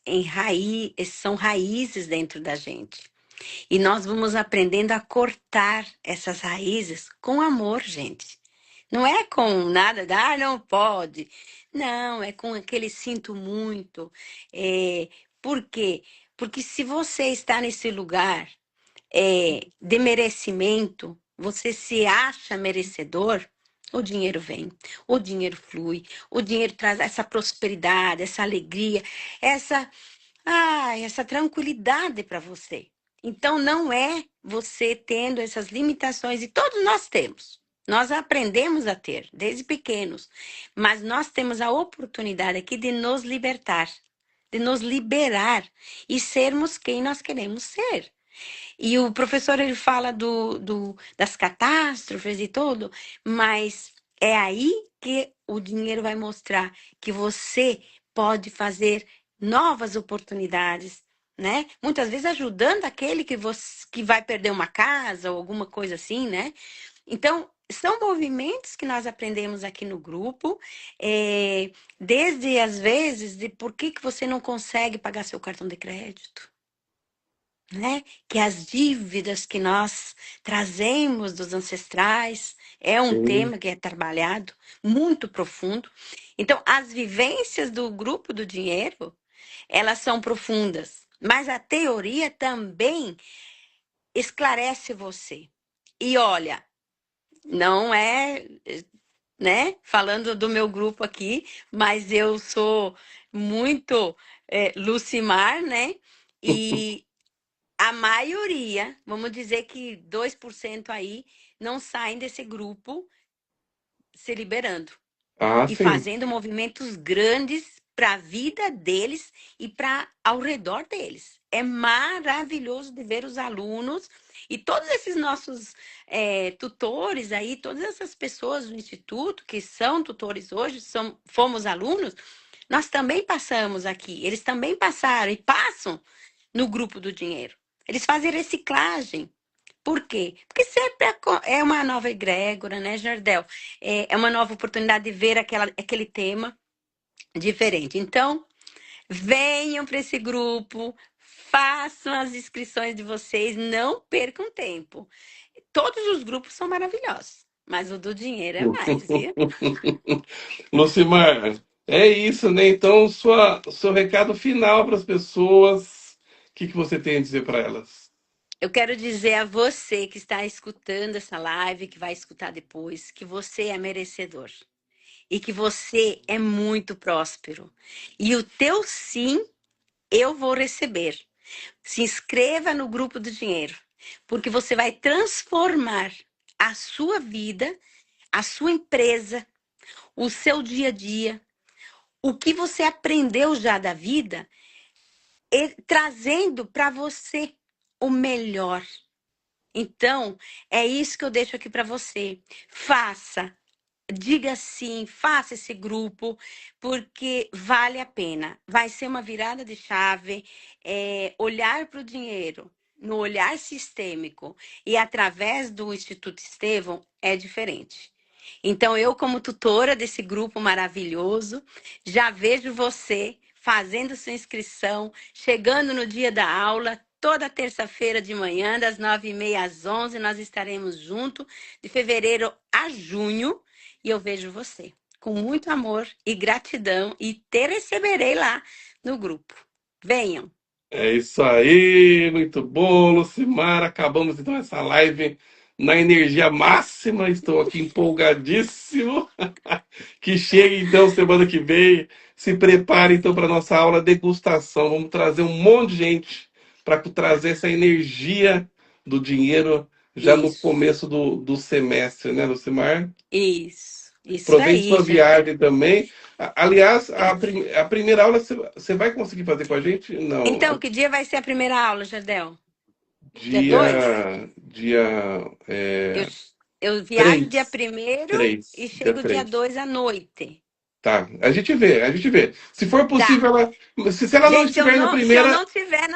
são raízes dentro da gente. E nós vamos aprendendo a cortar essas raízes com amor, gente. Não é com nada, não pode. Não, é com aquele sinto muito. Por quê? Porque se você está nesse lugar de merecimento, você se acha merecedor, o dinheiro vem, o dinheiro flui, o dinheiro traz essa prosperidade, essa alegria, essa, essa tranquilidade para você. Então, não é você tendo essas limitações, e todos nós temos. Nós aprendemos a ter, desde pequenos, mas nós temos a oportunidade aqui de nos libertar, de nos liberar e sermos quem nós queremos ser. E o professor ele fala das catástrofes e tudo, mas é aí que o dinheiro vai mostrar que você pode fazer novas oportunidades, né? Muitas vezes ajudando aquele que vai perder uma casa ou alguma coisa assim, né? Então, são movimentos que nós aprendemos aqui no grupo, desde às vezes de por que você não consegue pagar seu cartão de crédito, né? Que as dívidas que nós trazemos dos ancestrais é um Sim. tema que é trabalhado muito profundo. Então, as vivências do grupo do dinheiro, elas são profundas, mas a teoria também esclarece você. E olha, não é, né, falando do meu grupo aqui, mas eu sou muito Lucimar, né? E a maioria, vamos dizer que 2% aí, não saem desse grupo se liberando Ah, e sim. fazendo movimentos grandes para a vida deles e para ao redor deles. É maravilhoso de ver os alunos e todos esses nossos tutores aí, todas essas pessoas do Instituto que são tutores hoje, fomos alunos, nós também passamos aqui, eles também passaram e passam no grupo do dinheiro. Eles fazem reciclagem. Por quê? Porque sempre é uma nova egrégora, né, Jardel? É uma nova oportunidade de ver aquele tema diferente. Então, venham para esse grupo, façam as inscrições de vocês, não percam tempo. Todos os grupos são maravilhosos, mas o do dinheiro é mais, viu? Lucimar, é isso, né? Então, seu recado final para as pessoas, o que você tem a dizer para elas? Eu quero dizer a você que está escutando essa live, que vai escutar depois, que você é merecedor. E que você é muito próspero. E o teu sim, eu vou receber. Se inscreva no grupo do dinheiro, porque você vai transformar a sua vida, a sua empresa, o seu dia a dia, o que você aprendeu já da vida, trazendo para você o melhor. Então, é isso que eu deixo aqui para você. Faça. Diga sim, faça esse grupo, porque vale a pena. Vai ser uma virada de chave, olhar para o dinheiro, no olhar sistêmico e através do Instituto Estevão é diferente. Então, eu, como tutora desse grupo maravilhoso, já vejo você fazendo sua inscrição, chegando no dia da aula, toda terça-feira de manhã, das 9h30 às 11h, nós estaremos juntos, de fevereiro a junho. E eu vejo você. com muito amor e gratidão e te receberei lá no grupo. Venham. É isso aí, muito bom, Lucimar. Acabamos então essa live na energia máxima. Estou aqui empolgadíssimo. Que chegue então semana que vem. Se prepare então para nossa aula degustação. Vamos trazer um monte de gente para trazer essa energia do dinheiro já no Isso, começo do semestre, né, Lucimar? isso Aproveite aí, sua Jardel. viagem também. Aliás, a primeira aula você vai conseguir fazer com a gente? Então, Não. que dia vai ser a primeira aula, Jardel? Dia 2? Dia Eu, eu viajo dia 3. 1º e 3. Dia chego dia 3. 2 à noite. Tá, a gente vê, a gente vê. Se for Tá. possível, se ela não Gente, estiver na se eu primeira, não tiver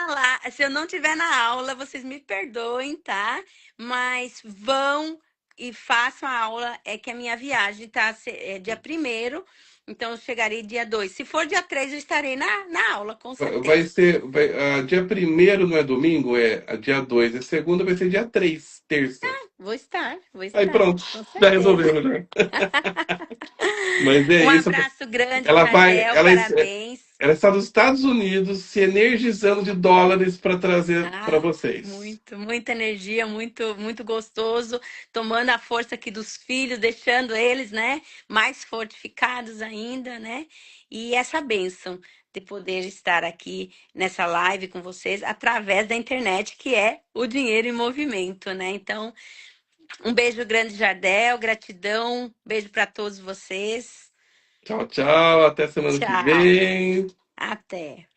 se eu não tiver na aula, vocês me perdoem, tá? Mas vão e façam a aula. É que a minha viagem tá dia 1º, então eu chegarei dia 2. Se for dia 3, eu estarei na aula, com vai certeza. ser. Dia primeiro não é domingo, é dia 2. A segunda vai ser dia 3, terça. Vou Aí estar, pronto, com já certeza. resolveu, já. Mas é Um isso. abraço grande, Ela vai. Jardel, parabéns. Ela está nos Estados Unidos se energizando de dólares para trazer para Ah, vocês. muita energia, muito gostoso, tomando a força aqui dos filhos, deixando eles, né, mais fortificados ainda, né? E essa bênção de poder estar aqui nessa live com vocês através da internet, que é o dinheiro em movimento, né? Então, um beijo grande, Jardel, gratidão, beijo para todos vocês. Tchau, tchau. Até semana que Tchau, vem. até.